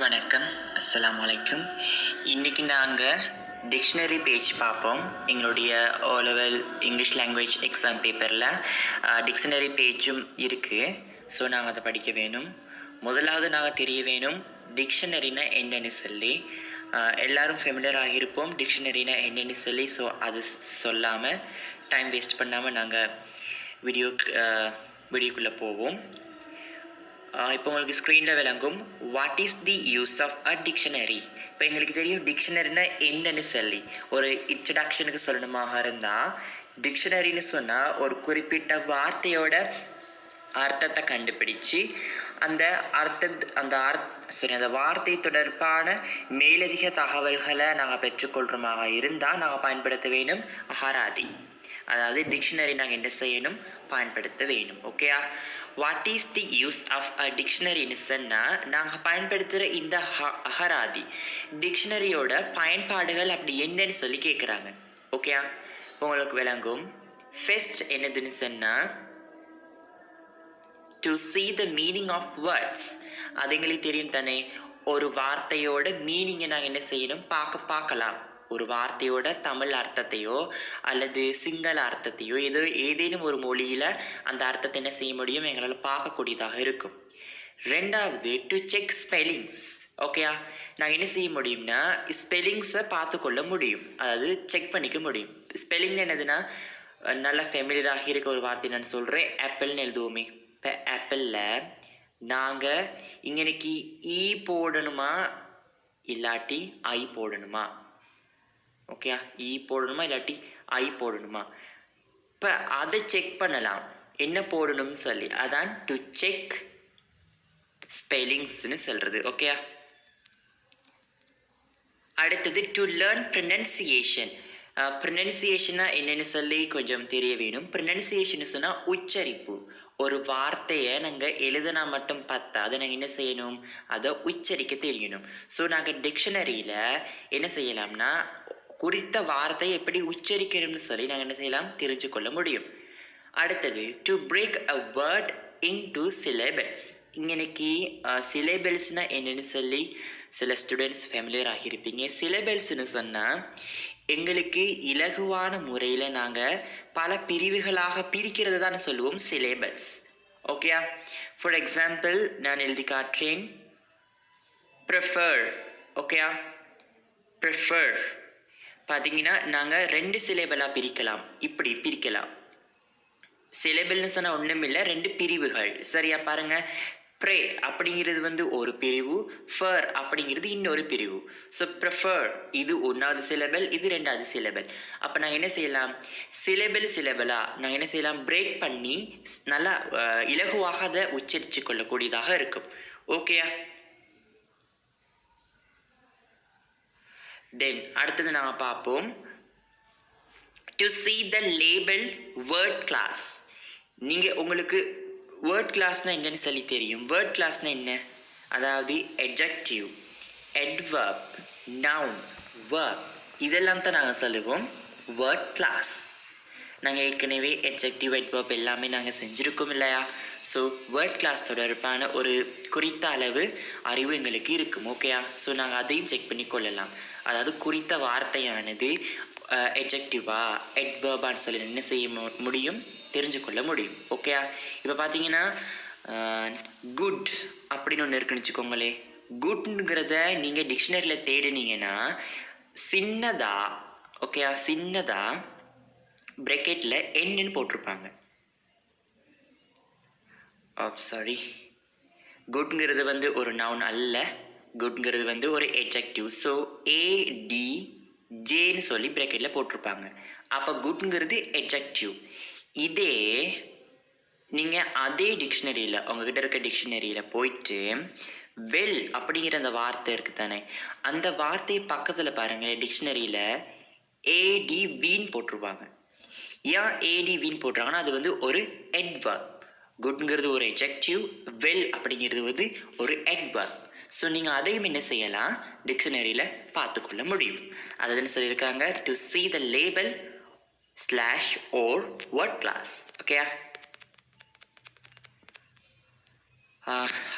வணக்கம், அஸ்ஸலாமு அலைக்கும். இன்றைக்கி நாங்கள் டிக்ஷனரி பேஜ் பார்ப்போம். எங்களுடைய O level English language exam பேப்பரில் டிக்ஷனரி பேஜும் இருக்குது. ஸோ நாங்கள் அதை படிக்க வேணும். முதலாவது நாங்கள் தெரிய வேணும் டிக்ஷனரினா என்னென்னு சொல்லி. எல்லோரும் ஃபெமிலியர் ஆகியிருப்போம் டிக்ஷனரினா என்னென்னு சொல்லி. ஸோ அது சொல்லாமல் டைம் வேஸ்ட் பண்ணாமல் நாங்கள் வீடியோக்குள்ளே போவோம். இப்போ உங்களுக்கு ஸ்க்ரீனில் விளங்கும் what is the use of a dictionary. இப்போ எங்களுக்கு தெரியும் டிக்ஷனரினா என்னன்னு சொல்லி. ஒரு இன்ட்ரடக்ஷனுக்கு சொல்லணுமாக இருந்தால் டிக்ஷனரின்னு சொன்னால் ஒரு குறிப்பிட்ட வார்த்தையோட அர்த்தத்தை கண்டுபிடிச்சு அந்த வார்த்தை தொடர்பான மேலதிக தகவல்களை நாங்கள் பெற்றுக்கொள்கிறோமாக இருந்தால் நாங்கள் பயன்படுத்த வேணும் அகராதி. அதாவது டிக்ஷனரி நாங்கள் என்ன செய்யணும், பயன்படுத்த வேணும். ஓகேயா? What is the use of a டிக்ஷனரின்னு சொன்னால் நாங்கள் பயன்படுத்துகிற இந்த அகராதி டிக்ஷனரியோட பயன்பாடுகள் அப்படி என்னன்னு சொல்லி கேட்குறாங்க. ஓகேயா? உங்களுக்கு விளங்கும். ஃபர்ஸ்ட் என்னதுன்னு சொன்னால் to see the meaning of words. அது எங்களுக்கு தெரியும் தானே, ஒரு வார்த்தையோட மீனிங்கை நாங்கள் என்ன செய்யணும், பார்க்கலாம். ஒரு வார்த்தையோட தமிழ் அர்த்தத்தையோ அல்லது சிங்கள அர்த்தத்தையோ ஏதேனும் ஒரு மொழியில் அந்த அர்த்தத்தை என்ன செய்ய முடியும், எங்களால் பார்க்கக்கூடியதாக இருக்கும். ரெண்டாவது டு செக் ஸ்பெல்லிங்ஸ். ஓகேயா? நாங்கள் என்ன செய்ய முடியும்னா ஸ்பெல்லிங்ஸை பார்த்து கொள்ள முடியும், அதாவது செக் பண்ணிக்க முடியும். ஸ்பெல்லிங் என்னதுன்னா நல்லா ஃபெமிலியராக இருக்க ஒரு வார்த்தை நான் சொல்கிறேன். ஆப்பிள்னு எழுதுவோமே. இப்போ ஆப்பிளில் நாங்கள் இங்கனைக்கு ஈ போடணுமா இல்லாட்டி ஐ போடணுமா? ஓகேயா? ஈ போடணுமா இல்லாட்டி ஐ போடணுமா? இப்போ அதை செக் பண்ணலாம் என்ன போடணும்னு சொல்லி. அதான் டு செக் ஸ்பெல்லிங்ஸ்னு சொல்கிறது. ஓகேயா? அடுத்தது டு லேர்ன் ப்ரொனன்சியேஷன். ப்ரொனன்சியேஷனா என்னென்னு சொல்லி கொஞ்சம் தெரிய வேணும். ப்ரொனன்சியேஷன் சொன்னால் உச்சரிப்பு. ஒரு வார்த்தையை நாங்கள் எழுதினா மட்டும் பத்தாது, நாங்கள் என்ன செய்யணும், அதை உச்சரிக்க தெரியணும். ஸோ நாங்கள் டிக்ஷனரியில் என்ன செய்யலாம்னா குறித்த வார்த்தையை எப்படி உச்சரிக்கணும்னு சொல்லி நாங்கள் என்ன செய்யலாம், தெரிஞ்சு கொள்ள முடியும். அடுத்தது to break a word into syllables. இங்கனைக்கு சிலேபல்ஸ்னால் என்னென்னு சொல்லி சில ஸ்டூடெண்ட்ஸ் ஃபெமிலியர் ஆகியிருப்பீங்க. சிலேபல்ஸ்னு சொன்னால் எங்களுக்கு இலகுவான முறையில் நாங்கள் பல பிரிவுகளாக பிரிக்கிறது தான் சொல்லுவோம் சிலேபல்ஸ். ஓகேயா? ஃபார் எக்ஸாம்பிள் நான் எழுதி காட்டுறேன். ப்ரிஃபர். ஓகேயா? ப்ரிஃபர் பார்த்தீங்கன்னா நாங்கள் 2 சிலேபலாக பிரிக்கலாம். இப்படி பிரிக்கலாம். சிலேபல்னு சொன்னால் ஒன்றும் இல்லை, 2 பிரிவுகள். சரியா பாருங்கள். ப்ரே அப்படிங்கிறது ஒரு பிரிவு, ஃபர் அப்படிங்கிறது இன்னொரு பிரிவு. ஸோ ப்ரிஃபர் இது 1வது சிலபல், இது 2வது சிலபல். அப்போ நாங்கள் என்ன செய்யலாம், சிலபலாக நாங்கள் என்ன செய்யலாம், பிரேக் பண்ணி நல்லா இலகுவாக அதை உச்சரித்து கொள்ளக்கூடியதாக இருக்கும். ஓகேயா? தென் அடுத்தது நாம் பார்ப்போம் to see the label word class. நீங்கள் உங்களுக்கு வேர்ட் கிளாஸ்னால் என்னென்னு சொல்லி தெரியும். வேர்ட் கிளாஸ்னால் என்ன, அதாவது adjective, adverb, noun, verb இதெல்லாம் தான் நாங்கள் சொல்லுவோம் வேர்ட் கிளாஸ். நாங்கள் ஏற்கனவே adjective, adverb எல்லாமே நாங்கள் செஞ்சுருக்கோம் இல்லையா? ஸோ வேர்ட் கிளாஸ் தொடர்பான ஒரு குறித்த அளவு அறிவு எங்களுக்கு இருக்கும். ஓகேயா? ஸோ நாங்கள் அதையும் செக் பண்ணி கொள்ளலாம். அதாவது குறித்த வார்த்தையானது எட்ஜெக்டிவா அட்வர்பான்னு சொல்லி என்ன செய்ய முடியும், தெரிஞ்சு கொள்ள முடியும். ஓகேயா? இப்போ பார்த்தீங்கன்னா குட் அப்படின்னு ஒன்று இருக்குன்னு வச்சுக்கோங்களே. குட்ங்கிறத நீங்கள் டிக்ஷனரியில் தேடினீங்கன்னா சின்னதா, ஓகேயா, சின்னதா ப்ரெக்கெட்டில் என்னன்னு போட்டிருப்பாங்க. சாரி, குட்ங்கிறது ஒரு நவுன் அல்ல, குட்ங்கிறது ஒரு எட்ஜெக்டிவ். ஸோ ADJன்னு சொல்லி ப்ரெக்கெட்டில் போட்டிருப்பாங்க. அப்போ குட்ங்கிறது எட்ஜெக்டிவ். இதே நீங்கள் அதே டிக்ஷனரியில் உங்ககிட்ட இருக்க டிக்ஷனரியில் போயிட்டு வெல் அப்படிங்கிற அந்த வார்த்தை இருக்குது தானே, அந்த வார்த்தை பக்கத்தில் பாருங்கள் டிக்ஷனரியில் ADVன்னு போட்டிருப்பாங்க. ஏன் ADVன்னு போட்டுறாங்கன்னா அது ஒரு அட்வர்ப். குட்ங்கிறது ஒரு எட்ஜெக்டிவ், வெல் அப்படிங்கிறது ஒரு அட்வர்ப். ஸோ நீங்கள் அதையும் என்ன செய்யலாம், டிக்ஷனரியில் பார்த்துக்கொள்ள முடியும். அதுன்னு சொல்லியிருக்காங்க to see the label / or word class. ஓகேயா?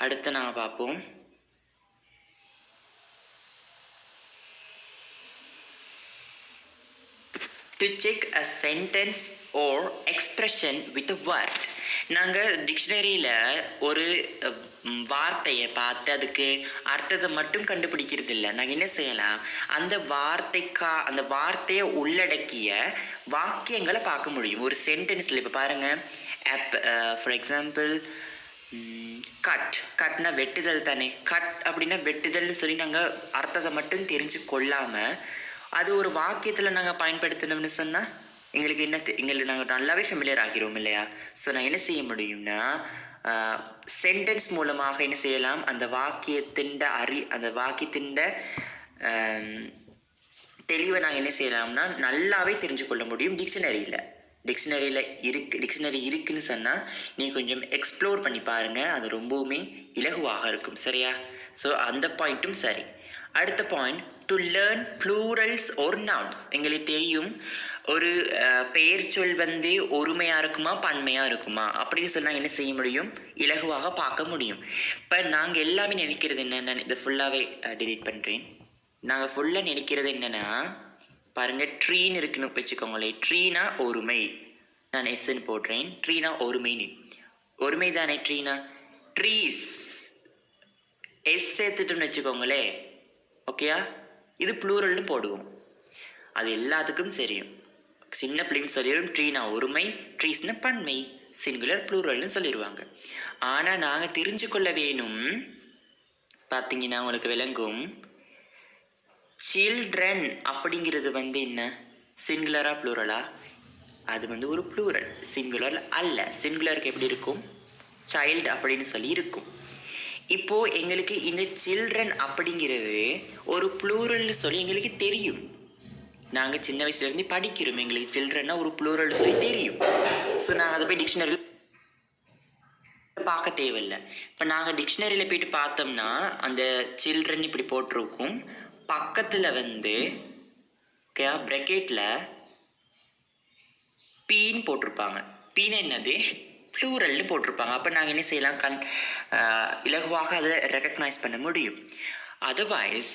அடுத்து நான் பார்ப்போம் to check a sentence or expression with a word. நாங்கள் டிக்ஷனரியில் ஒரு வார்த்தையை பார்த்து அதுக்கு அர்த்தத்தை மட்டும் கண்டுபிடிக்கிறது இல்லை. நாங்கள் என்ன செய்யலாம், அந்த வார்த்தையை உள்ளடக்கிய வாக்கியங்களை பார்க்க முடியும் ஒரு சென்டென்ஸில். இப்போ பாருங்கள், ஃபார் எக்ஸாம்பிள் கட்னா வெட்டுதல் தானே. கட் அப்படின்னா வெட்டுதல்னு சொல்லி நாங்கள் அர்த்தத்தை மட்டும் தெரிஞ்சு கொள்ளாமல் அது ஒரு வாக்கியத்தில் நாங்கள் பயன்படுத்தணும்னு சொன்னால் எங்களுக்கு நாங்கள் நல்லாவே ஃபெமிலியர் ஆகிறோம் இல்லையா. ஸோ நான் என்ன செய்ய முடியும்னா, சென்டென்ஸ் மூலமாக என்ன செய்யலாம், அந்த வாக்கியத்தின் தெளிவை நாங்கள் என்ன செய்யலாம்னா நல்லாவே தெரிஞ்சு கொள்ள முடியும் டிக்ஷனரி இருக்குன்னு சொன்னால் நீ கொஞ்சம் எக்ஸ்ப்ளோர் பண்ணி பாருங்கள், அது ரொம்பவுமே இலகுவாக இருக்கும். சரியா? ஸோ அந்த பாயிண்ட்டும் சரி. அடுத்த point, to learn plurals or nouns. எங்களுக்கு தெரியும் ஒரு பெயர் சொல் ஒருமையாக இருக்குமா பன்மையாக இருக்குமா அப்படின்னு சொன்னால் என்ன செய்ய முடியும், இலகுவாக பார்க்க முடியும். இப்போ நாங்கள் எல்லாமே நினைக்கிறது என்னென்ன, இதை ஃபுல்லாகவே டிலீட் பண்ணுறேன். நாங்கள் ஃபுல்லாக நினைக்கிறது என்னென்னா, பாருங்கள், ட்ரீன்னு இருக்குன்னு வச்சுக்கோங்களேன். ட்ரீனா ஒருமை, நான் எஸ்ன்னு போடுறேன். ட்ரீனா ஒருமை தானே. ட்ரீனா ட்ரீஸ், எஸ் சேர்த்துட்டோம்னு வச்சுக்கோங்களே. ஓகேயா? இது ப்ளூரல்னு போடுவோம், அது எல்லாத்துக்கும் தெரியும். சின்ன பிள்ளைங்க சொல்லிடும் ட்ரீனா ஒருமை, ட்ரீஸ்னா பன்மை, சிங்குலர் ப்ளூரல்னு சொல்லிடுவாங்க. ஆனால் நாங்கள் தெரிஞ்சு கொள்ள வேணும், பார்த்தீங்கன்னா உங்களுக்கு விளங்கும், சில்ட்ரன் அப்படிங்கிறது என்ன, சிங்குலரா ப்ளூரலா? அது ஒரு ப்ளூரல், சிங்குலர் அல்ல. சிங்குலருக்கு எப்படி இருக்கும், சைல்டு அப்படின்னு சொல்லி இருக்கும். இப்போது எங்களுக்கு இந்த சில்ட்ரன் அப்படிங்கிறது ஒரு ப்ளூரல்னு சொல்லி எங்களுக்கு தெரியும். நாங்கள் சின்ன வயசுலேருந்து படிக்கிறோம், எங்களுக்கு சில்ட்ரன்னா ஒரு ப்ளூரல்னு சொல்லி தெரியும். ஸோ நாங்கள் அதை போய் டிக்ஷனரியில் பார்க்க தேவையில்லை. இப்போ நாங்கள் டிக்ஷனரியில் போயிட்டு பார்த்தோம்னா அந்த சில்ட்ரன் இப்படி போட்டிருக்கும், பக்கத்தில் ஓகே ப்ரெக்கெட்டில் பீன்னு போட்டிருப்பாங்க. பீன்னு என்னது, ப்ளூரல்னு போட்டிருப்பாங்க. அப்போ நாங்கள் என்ன செய்யலாம், இலகுவாக அதை ரெக்கக்னைஸ் பண்ண முடியும். அதர்வைஸ்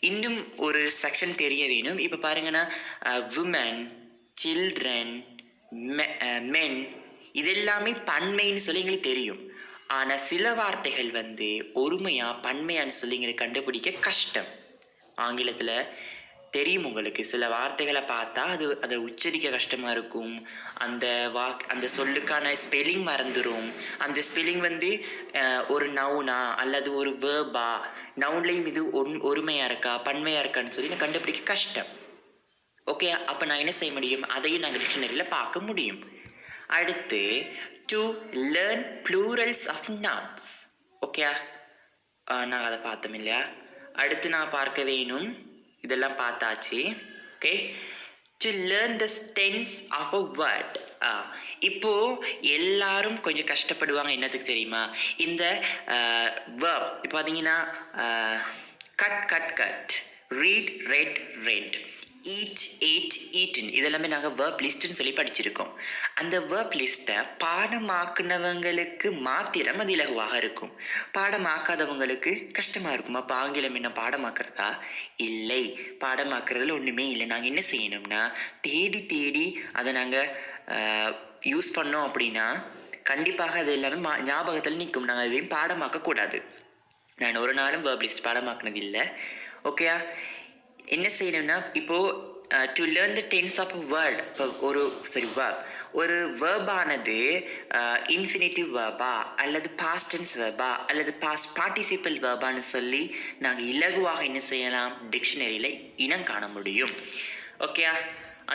இன்னும் ஒரு செக்ஷன் தெரிய வேணும். இப்போ பாருங்கன்னா விமன், சில்ட்ரன், மென் இதெல்லாமே பன்மைன்னு சொல்லி எங்களுக்கு தெரியும். ஆனால் சில வார்த்தைகள் ஒருமையாக பன்மையான்னு சொல்லி எங்களுக்கு கண்டுபிடிக்க கஷ்டம். ஆங்கிலத்தில் தெரியும் உங்களுக்கு, சில வார்த்தைகளை பார்த்தா அதை உச்சரிக்க கஷ்டமாக இருக்கும். அந்த சொல்லுக்கான ஸ்பெல்லிங் மறந்துடும். அந்த ஸ்பெல்லிங் ஒரு நவுனா அல்லது ஒரு வேர்பா, நவுன்லேயும் இது ஒருமையாக இருக்கா பன்மையாக இருக்கான்னு சொல்லி நான் கண்டுபிடிக்க கஷ்டம். ஓகே, அப்போ நான் என்ன செய்ய முடியும், அதையும் நாங்கள் டிக்ஷனரியில் பார்க்க முடியும். அடுத்து, to learn plurals of nouns. Okay, நாங்கள் அதை பார்த்தோம் இல்லையா. அடுத்து நான் பார்க்க வேணும், இதெல்லாம் பார்த்தாச்சு. Okay, to learn the tense of a word. இப்போது எல்லாரும் கொஞ்சம் கஷ்டப்படுவாங்க, என்னத்துக்கு தெரியுமா, இந்த வேர்ப். இப்போ பார்த்தீங்கன்னா cut, read, red, eat, eaten இதெல்லாமே நாங்கள் வேர்ப் லிஸ்ட்டுன்னு சொல்லி படிச்சிருக்கோம். அந்த வேர்ப் லிஸ்ட்டை பாடமாக்குனவங்களுக்கு மாத்திரம் அது இலகுவாக இருக்கும், பாடமாக்காதவங்களுக்கு கஷ்டமாக இருக்கும். அப்போ ஆங்கிலம் என்ன பாடமாக்குறதா? இல்லை, பாடமாக்குறதுல ஒன்றுமே இல்லை. நாங்கள் என்ன செய்யணும்னா தேடி அதை நாங்கள் யூஸ் பண்ணோம் அப்படின்னா கண்டிப்பாக அது எல்லாமே ஞாபகத்தில் நிற்கும். நாங்கள் அதையும் பாடமாக்கக்கூடாது. நான் ஒரு நாளும் வேர்ப் லிஸ்ட் பாடமாக்குனது இல்லை. ஓகேயா? என்ன செய்யணும்னா இப்போது to learn the tense of a word. இப்போ ஒரு வேர்பானது இன்ஃபினிட்டிவ் வேர்பா அல்லது பாஸ்ட் டென்ஸ் வேர்பா அல்லது பாஸ்ட் பார்ட்டிசிபிள் வேர்பான்னு சொல்லி நாங்கள் இலகுவாக என்ன செய்யலாம், டிக்ஷனரியில் இனம் காண முடியும். ஓகேயா?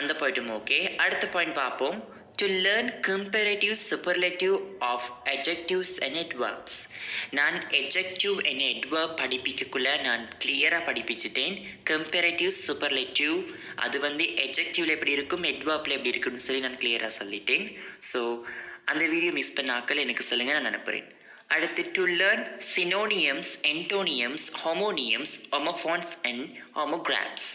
அந்த பாயிண்ட்டும் ஓகே. அடுத்த பாயிண்ட் பார்ப்போம். To learn comparative superlative of adjectives and adverbs. நான் adjective and adverb படிப்பிக்கக்குள்ள நான் கிளியராக படிப்பிச்சிட்டேன். கம்பேரேட்டிவ் சூப்பர்லேட்டிவ் அது adjectiveல எப்படி இருக்கும், adverbல எப்படி இருக்குன்னு சொல்லி நான் கிளியராக சொல்லிட்டேன். ஸோ அந்த வீடியோ மிஸ் பண்ணாக்கள் எனக்கு சொல்லுங்கள், நான் அனுப்புகிறேன். அடுத்து, to learn synonyms, antonyms, homonyms, homophones and homographs.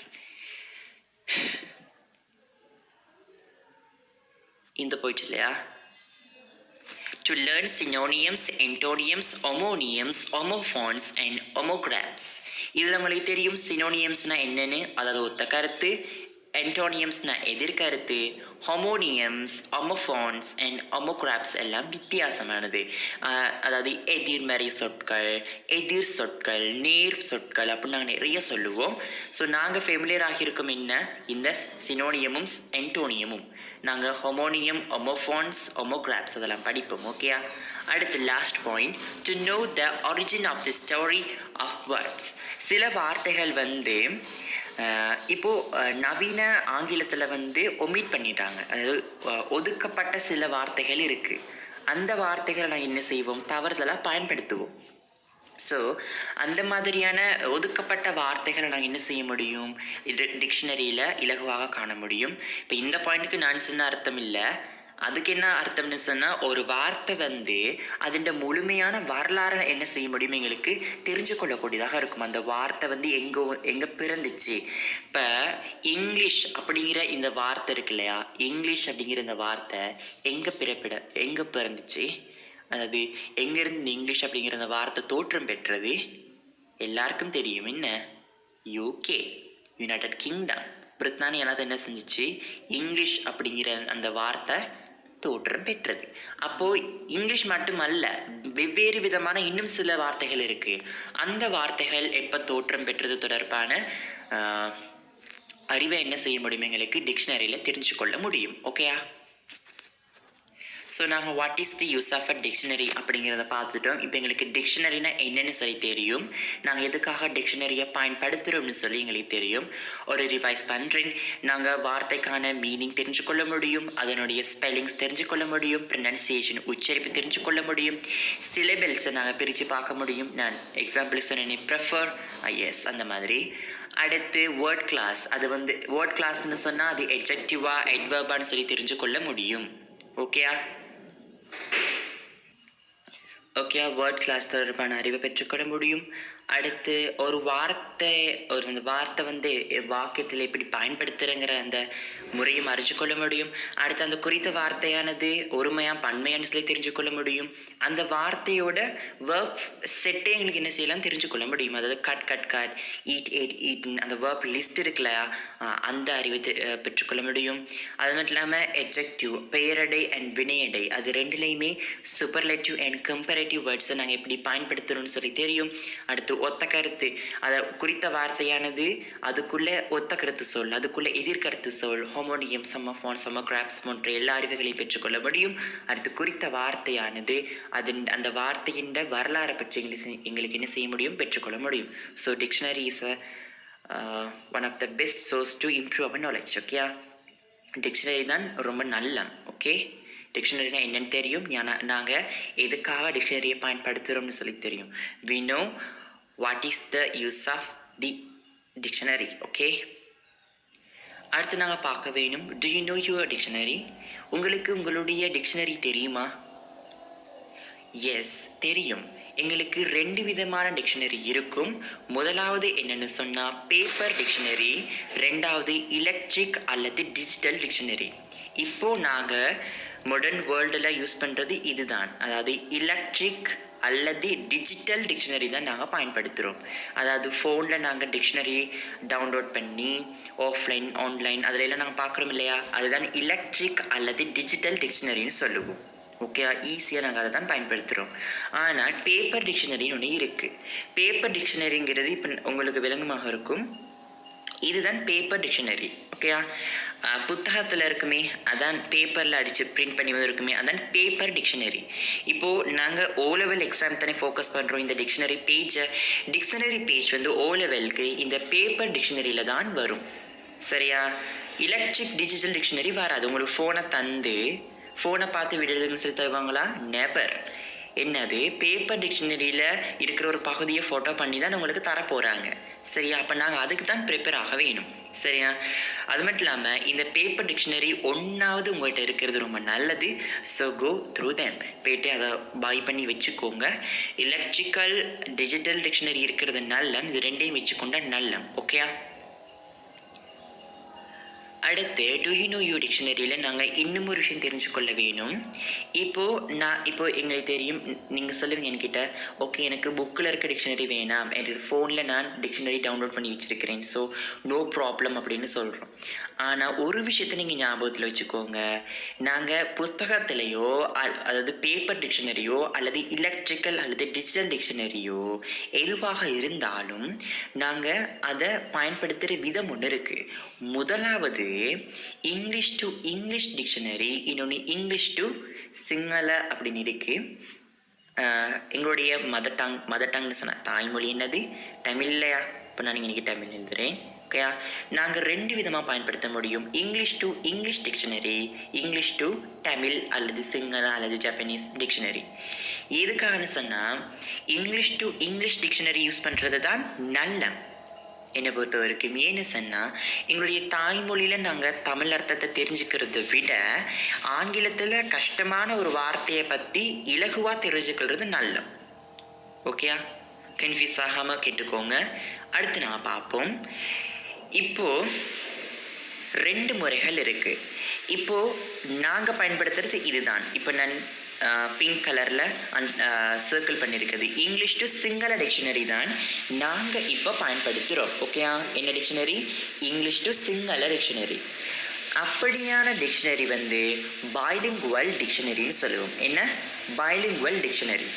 இந்த போயிடுச்சு இல்லையா? To learn synonyms, antonyms, homonyms, homophones and homographs. இதில் உங்களுக்கு தெரியும் சினோனியம்ஸ்னால் என்னென்னு, அதாவது ஒத்த கருத்து, என்டோனியம்ஸ்னா எதிர்கருத்து, ஹொமோனியம்ஸ், ஒமோஃபான்ஸ் அண்ட் ஒமோகிராப்ஸ் எல்லாம் வித்தியாசமானது. அதாவது எதிர்மறை சொற்கள், எதிர் சொற்கள், நேர் சொற்கள் அப்படின்னு நாங்கள் நிறைய சொல்லுவோம். ஸோ நாங்கள் ஃபெமிலியர் ஆகியிருக்கோம் என்ன இந்த சினோனியமும் என்டோனியமும். நாங்கள் ஹொமோனியம், ஒமோஃபான்ஸ், ஒமோகிராப்ஸ் அதெல்லாம் படிப்போம். ஓகேயா? அடுத்து last point, to know the origin of the story of words. சில வார்த்தைகள் வந்து இப்போது நவீன ஆங்கிலத்தில் வந்து ஒமிட் பண்ணிட்டாங்க. அதாவது ஒதுக்கப்பட்ட சில வார்த்தைகள் இருக்குது. அந்த வார்த்தைகளை நான் என்ன செய்வோம், தவறுதலாக பயன்படுத்துவோம். ஸோ அந்த மாதிரியான ஒதுக்கப்பட்ட வார்த்தைகளை நாங்கள் என்ன செய்ய முடியும், இது டிக்ஷனரியில் இலகுவாக காண முடியும். இப்போ இந்த பாயிண்ட்டுக்கு நான் சொன்ன அர்த்தம் இல்லை, அதுக்கு என்ன அர்த்தம்னு சொன்னால் ஒரு வார்த்தை வந்து அதோட முழுமையான வரலாறு என்ன செய்ய முடியும் எங்களுக்கு தெரிஞ்சு கொள்ளக்கூடியதாக இருக்கும். அந்த வார்த்தை வந்து எங்கே பிறந்துச்சு. இப்போ இங்கிலீஷ் அப்படிங்கிற இந்த வார்த்தை இருக்கு இல்லையா, இங்கிலீஷ் அப்படிங்கிற இந்த வார்த்தை எங்கே பிறந்துச்சு, அதாவது எங்கேருந்து இந்த இங்கிலீஷ் அப்படிங்கிற அந்த வார்த்தை தோற்றம் பெற்றது எல்லாருக்கும் தெரியும். என்ன, யூகே, யுனைடெட் கிங்டம், பிரித்தானியா எல்லாம் என்ன செஞ்சிச்சு, இங்கிலீஷ் அப்படிங்கிற அந்த வார்த்தை தோற்றம் பெற்றது. அப்போது இங்கிலீஷ் மட்டுமல்ல, வெவ்வேறு விதமான இன்னும் சில வார்த்தைகள் இருக்குது. அந்த வார்த்தைகள் எப்போ தோற்றம் பெற்றது தொடர்பான அறிவை என்ன செய்ய முடியும், எங்களுக்கு டிக்ஷனரியில் தெரிஞ்சு கொள்ள முடியும். ஓகேயா? ஸோ நாங்கள் what is the use of a dictionary அப்படிங்கிறத பார்த்துட்டோம். இப்போ எங்களுக்கு டிக்ஷனரினா என்னென்னு சொல்லி தெரியும், நாங்கள் எதுக்காக டிக்ஷனரியை பயன்படுத்துகிறோம்னு சொல்லி எங்களுக்கு தெரியும். ஒரு ரிவைஸ் பண்ணுறேன். நாங்கள் வார்த்தைக்கான மீனிங் தெரிஞ்சு கொள்ள முடியும், அதனுடைய ஸ்பெல்லிங்ஸ் தெரிஞ்சு கொள்ள முடியும், ப்ரொனன்சியேஷன் உச்சரிப்பு தெரிஞ்சு கொள்ள முடியும், சிலபல்ஸை நாங்கள் பிரித்து பார்க்க முடியும். நான் எக்ஸாம்பிள் சொன்னேன், ப்ரெஃபர், எஸ், அந்த மாதிரி. அடுத்து வேர்ட் கிளாஸ், அது வந்து வேர்ட் கிளாஸ்ன்னு சொன்னால் அது எட்ஜெக்டிவா அட்வர்பான்னு சொல்லி தெரிஞ்சு கொள்ள முடியும். ஓகேயா? வேர்ட் கிளாஸ் தொடர்பான அறிவை பெற்றுக்கொள்ள முடியும். அடுத்து ஒரு அந்த வார்த்தை வந்து வாக்கியத்தில் எப்படி பயன்படுத்துகிறங்கிற அந்த முறையும் அறிஞ்சு கொள்ள முடியும். அடுத்து அந்த குறித்த வார்த்தையானது ஒருமையாக பன்மையான்னு சொல்லி தெரிஞ்சு கொள்ள முடியும். அந்த வார்த்தையோட வேர்ப் செட்டே எங்களுக்கு என்ன செய்யலாம் தெரிஞ்சு கொள்ள முடியும். அதாவது கட், ஈட், ஈட்னு அந்த வேர்ப் லிஸ்ட் இருக்குல்லையா, அந்த அறிவை பெற்றுக்கொள்ள முடியும். அது மட்டும் இல்லாமல் எட்ஜெக்டிவ், பெயரடை அண்ட் வினையடை, அது ரெண்டுலேயுமே சூப்பர்லேட்டிவ் அண்ட் கம்பேரேட்டிவ் வேர்ட்ஸை நாங்கள் எப்படி பயன்படுத்துகிறோம்னு சொல்லி தெரியும். அடுத்து ஒத்த கருத்து, அதை குறித்த வார்த்தையானது அதுக்குள்ளே ஒத்த கருத்து சொல், அதுக்குள்ளே எதிர்கருத்து சொல், ஹோமோனியம், சமஃபான்ஸ், ஒமோகிராப்ஸ் போன்ற எல்லா அறிவுகளையும் பெற்றுக்கொள்ள முடியும். அடுத்து குறித்த வார்த்தையானது அந்த வார்த்தையின் வரலாறை பற்றி எங்களுக்கு என்ன செய்ய முடியும், பெற்றுக்கொள்ள முடியும். So dictionary is one of the best source to improve our knowledge. Okay, dictionary தான் ரொம்ப நல்ல. ஓகே, டிக்ஷனரினா என்னென்னு தெரியும், நாங்கள் எதுக்காக டிக்ஷனரியை பயன்படுத்துகிறோம்னு சொல்லி தெரியும். we know what is the use of the dictionary. Okay, அடுத்து நாங்கள் பார்க்க வேணும், do you know your dictionary? உங்களுக்கு உங்களுடைய டிக்ஷனரி தெரியுமா? எஸ், தெரியும். எங்களுக்கு 2 விதமான டிக்ஷனரி இருக்கும். முதலாவது என்னென்னு சொன்னால் பேப்பர் டிக்ஷனரி, ரெண்டாவது எலக்ட்ரிக் அல்லது டிஜிட்டல் டிக்ஷனரி. இப்போது நாங்கள் மாடர்ன் வேர்ல்டில் யூஸ் பண்ணுறது இதுதான், அதாவது எலக்ட்ரிக் அல்லது டிஜிட்டல் டிக்ஷனரி தான் நாங்கள் பயன்படுத்துகிறோம். அதாவது ஃபோனில் நாங்கள் டிக்ஷனரி டவுன்லோட் பண்ணி ஆஃப்லைன், ஆன்லைன் அதிலெல்லாம் நாங்கள் பார்க்குறோம் இல்லையா, அதுதான் எலக்ட்ரிக் அல்லது டிஜிட்டல் டிக்ஷனரின்னு சொல்லுவோம். ஓகே, ஈஸியாக நாங்கள் அதை தான் பயன்படுத்துகிறோம். ஆனால் பேப்பர் டிக்ஷனரின்னு ஒன்று இருக்குது. பேப்பர் டிக்ஷனரிங்கிறது இப்போ உங்களுக்கு விளக்கமாக இருக்கும். இதுதான் பேப்பர் டிக்ஷனரி. ஓகேயா, புத்தகத்தில் இருக்குமே அதான் பேப்பரில் அடித்து பிரிண்ட் பண்ணி வந்துருக்குமே அதான் பேப்பர் டிக்ஷனரி. இப்போது நாங்கள் ஓலெவல் எக்ஸாம் தானே ஃபோக்கஸ் பண்ணுறோம். இந்த டிக்ஷனரி பேஜ் வந்து ஓலெவலுக்கு இந்த பேப்பர் டிக்ஷனரியில் தான் வரும். சரியா? எலக்ட்ரிக் டிஜிட்டல் டிக்ஷனரி வராது. உங்களுக்கு ஃபோனை பார்த்து விடுறதுன்னு சொல்லி தருவாங்களா? நெவர். என்னது, பேப்பர் டிக்ஷனரியில் இருக்கிற ஒரு பகுதியை ஃபோட்டோ பண்ணி தான் உங்களுக்கு தரப்போகிறாங்க. சரியா? அப்போ நாங்கள் அதுக்கு தான் ப்ரிப்பேர் ஆக வேணும். சரியா? அது மட்டும் இல்லாமல் இந்த பேப்பர் டிக்ஷனரி ஒன்றாவது உங்கள்கிட்ட இருக்கிறது ரொம்ப நல்லது. ஸோ கோ த்ரூ தேம், போய்ட்டு அதை பாய் பண்ணி வச்சுக்கோங்க. எலக்ட்ரிக்கல் டிஜிட்டல் டிக்ஷனரி இருக்கிறது நல்லம், இது ரெண்டையும் வச்சுக்கொண்டா நல்லம். ஓகேயா? அடுத்து டு யூ நோ யூ டிக்ஷனரியில் நாங்கள் இன்னும் ஒரு விஷயம் தெரிஞ்சு கொள்ள வேணும். இப்போது எங்களுக்கு தெரியும், நீங்கள் சொல்லுவீங்க என்கிட்ட, ஓகே எனக்கு புக்கில் இருக்க டிக்ஷனரி வேணாம், என்னோடய ஃபோனில் நான் டிக்ஷனரி டவுன்லோட் பண்ணி வச்சுருக்கிறேன், ஸோ நோ ப்ராப்ளம் அப்படின்னு சொல்கிறோம். ஆனால் ஒரு விஷயத்தை நீங்கள் ஞாபகத்தில் வச்சுக்கோங்க, நாங்கள் புத்தகத்திலேயோ அதாவது பேப்பர் டிக்ஷனரியோ அல்லது எலக்ட்ரிக்கல் அல்லது டிஜிட்டல் டிக்ஷனரியோ எதுவாக இருந்தாலும் நாங்கள் அதை பயன்படுத்துகிற விதம் ஒன்று இருக்குது. முதலாவது இங்கிலீஷ் டு இங்கிலீஷ் டிக்ஷனரி, இன்னொன்று இங்கிலீஷ் டு சிங்கள அப்படின்னு இருக்குது. எங்களுடைய மதர் டங்னு சொன்ன தாய்மொழி என்னது? தமிழ்லையா? இப்போ நான் இன்றைக்கி தமிழ் எழுதுகிறேன். ஓகேயா? நாங்கள் 2 விதமாக பயன்படுத்த முடியும். English to English dictionary, English to Tamil அல்லது சிங்கள அல்லது ஜப்பனீஸ் டிக்ஷனரி. எதுக்காகன்னு சொன்னால் English to English dictionary use பண்ணுறது தான் நல்ல என்னை பொறுத்த வரைக்கும். ஏன்னு சொன்னால் எங்களுடைய தாய்மொழியில் நாங்கள் தமிழ் அர்த்தத்தை தெரிஞ்சுக்கிறத விட ஆங்கிலத்தில் கஷ்டமான ஒரு வார்த்தையை பற்றி இலகுவாக தெரிஞ்சுக்கிறது நல்ல. ஓகேயா? கன்ஃபியூஸ் ஆகாமல் கேட்டுக்கோங்க. அடுத்து நான் பார்ப்போம். இப்போது 2 முறைகள் இருக்குது. இப்போது நாங்கள் பயன்படுத்துகிறது இதுதான். இப்போ நான் பிங்க் கலரில் சர்க்கிள் பண்ணியிருக்குது இங்கிலீஷ் டு சிங்கள டிக்ஷனரி தான் நாங்கள் இப்போ பயன்படுத்துகிறோம். ஓகேயா? என்ன dictionary? English to Sinhala dictionary. அப்படியான டிக்ஷனரி பைலிங்குவல் டிக்ஷனரின்னு சொல்லுவோம். என்ன? Bilingual dictionary.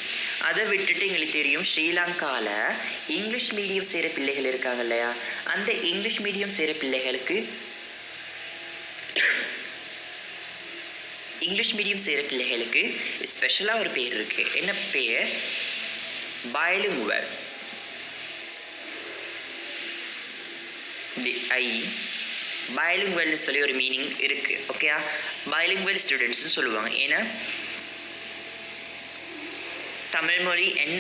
அதை விட்டுட்டு எங்களுக்கு தெரியும் ஸ்ரீலங்காவில் இங்கிலீஷ் மீடியம் செய்கிற பிள்ளைகள் இருக்காங்க இல்லையா? அந்த இங்கிலீஷ் மீடியம் செய்கிற பிள்ளைகளுக்கு ஸ்பெஷலாக ஒரு பேர் இருக்குது. என்ன பேர்? பைலிங்குவல். பைலிங்குவல்னு சொல்லி ஒரு மீனிங் இருக்குது. ஓகேயா? பைலிங்குவல் ஸ்டூடெண்ட்ஸ்னு சொல்லுவாங்க. ஏன்னா தமிழ் மொழி அண்ட்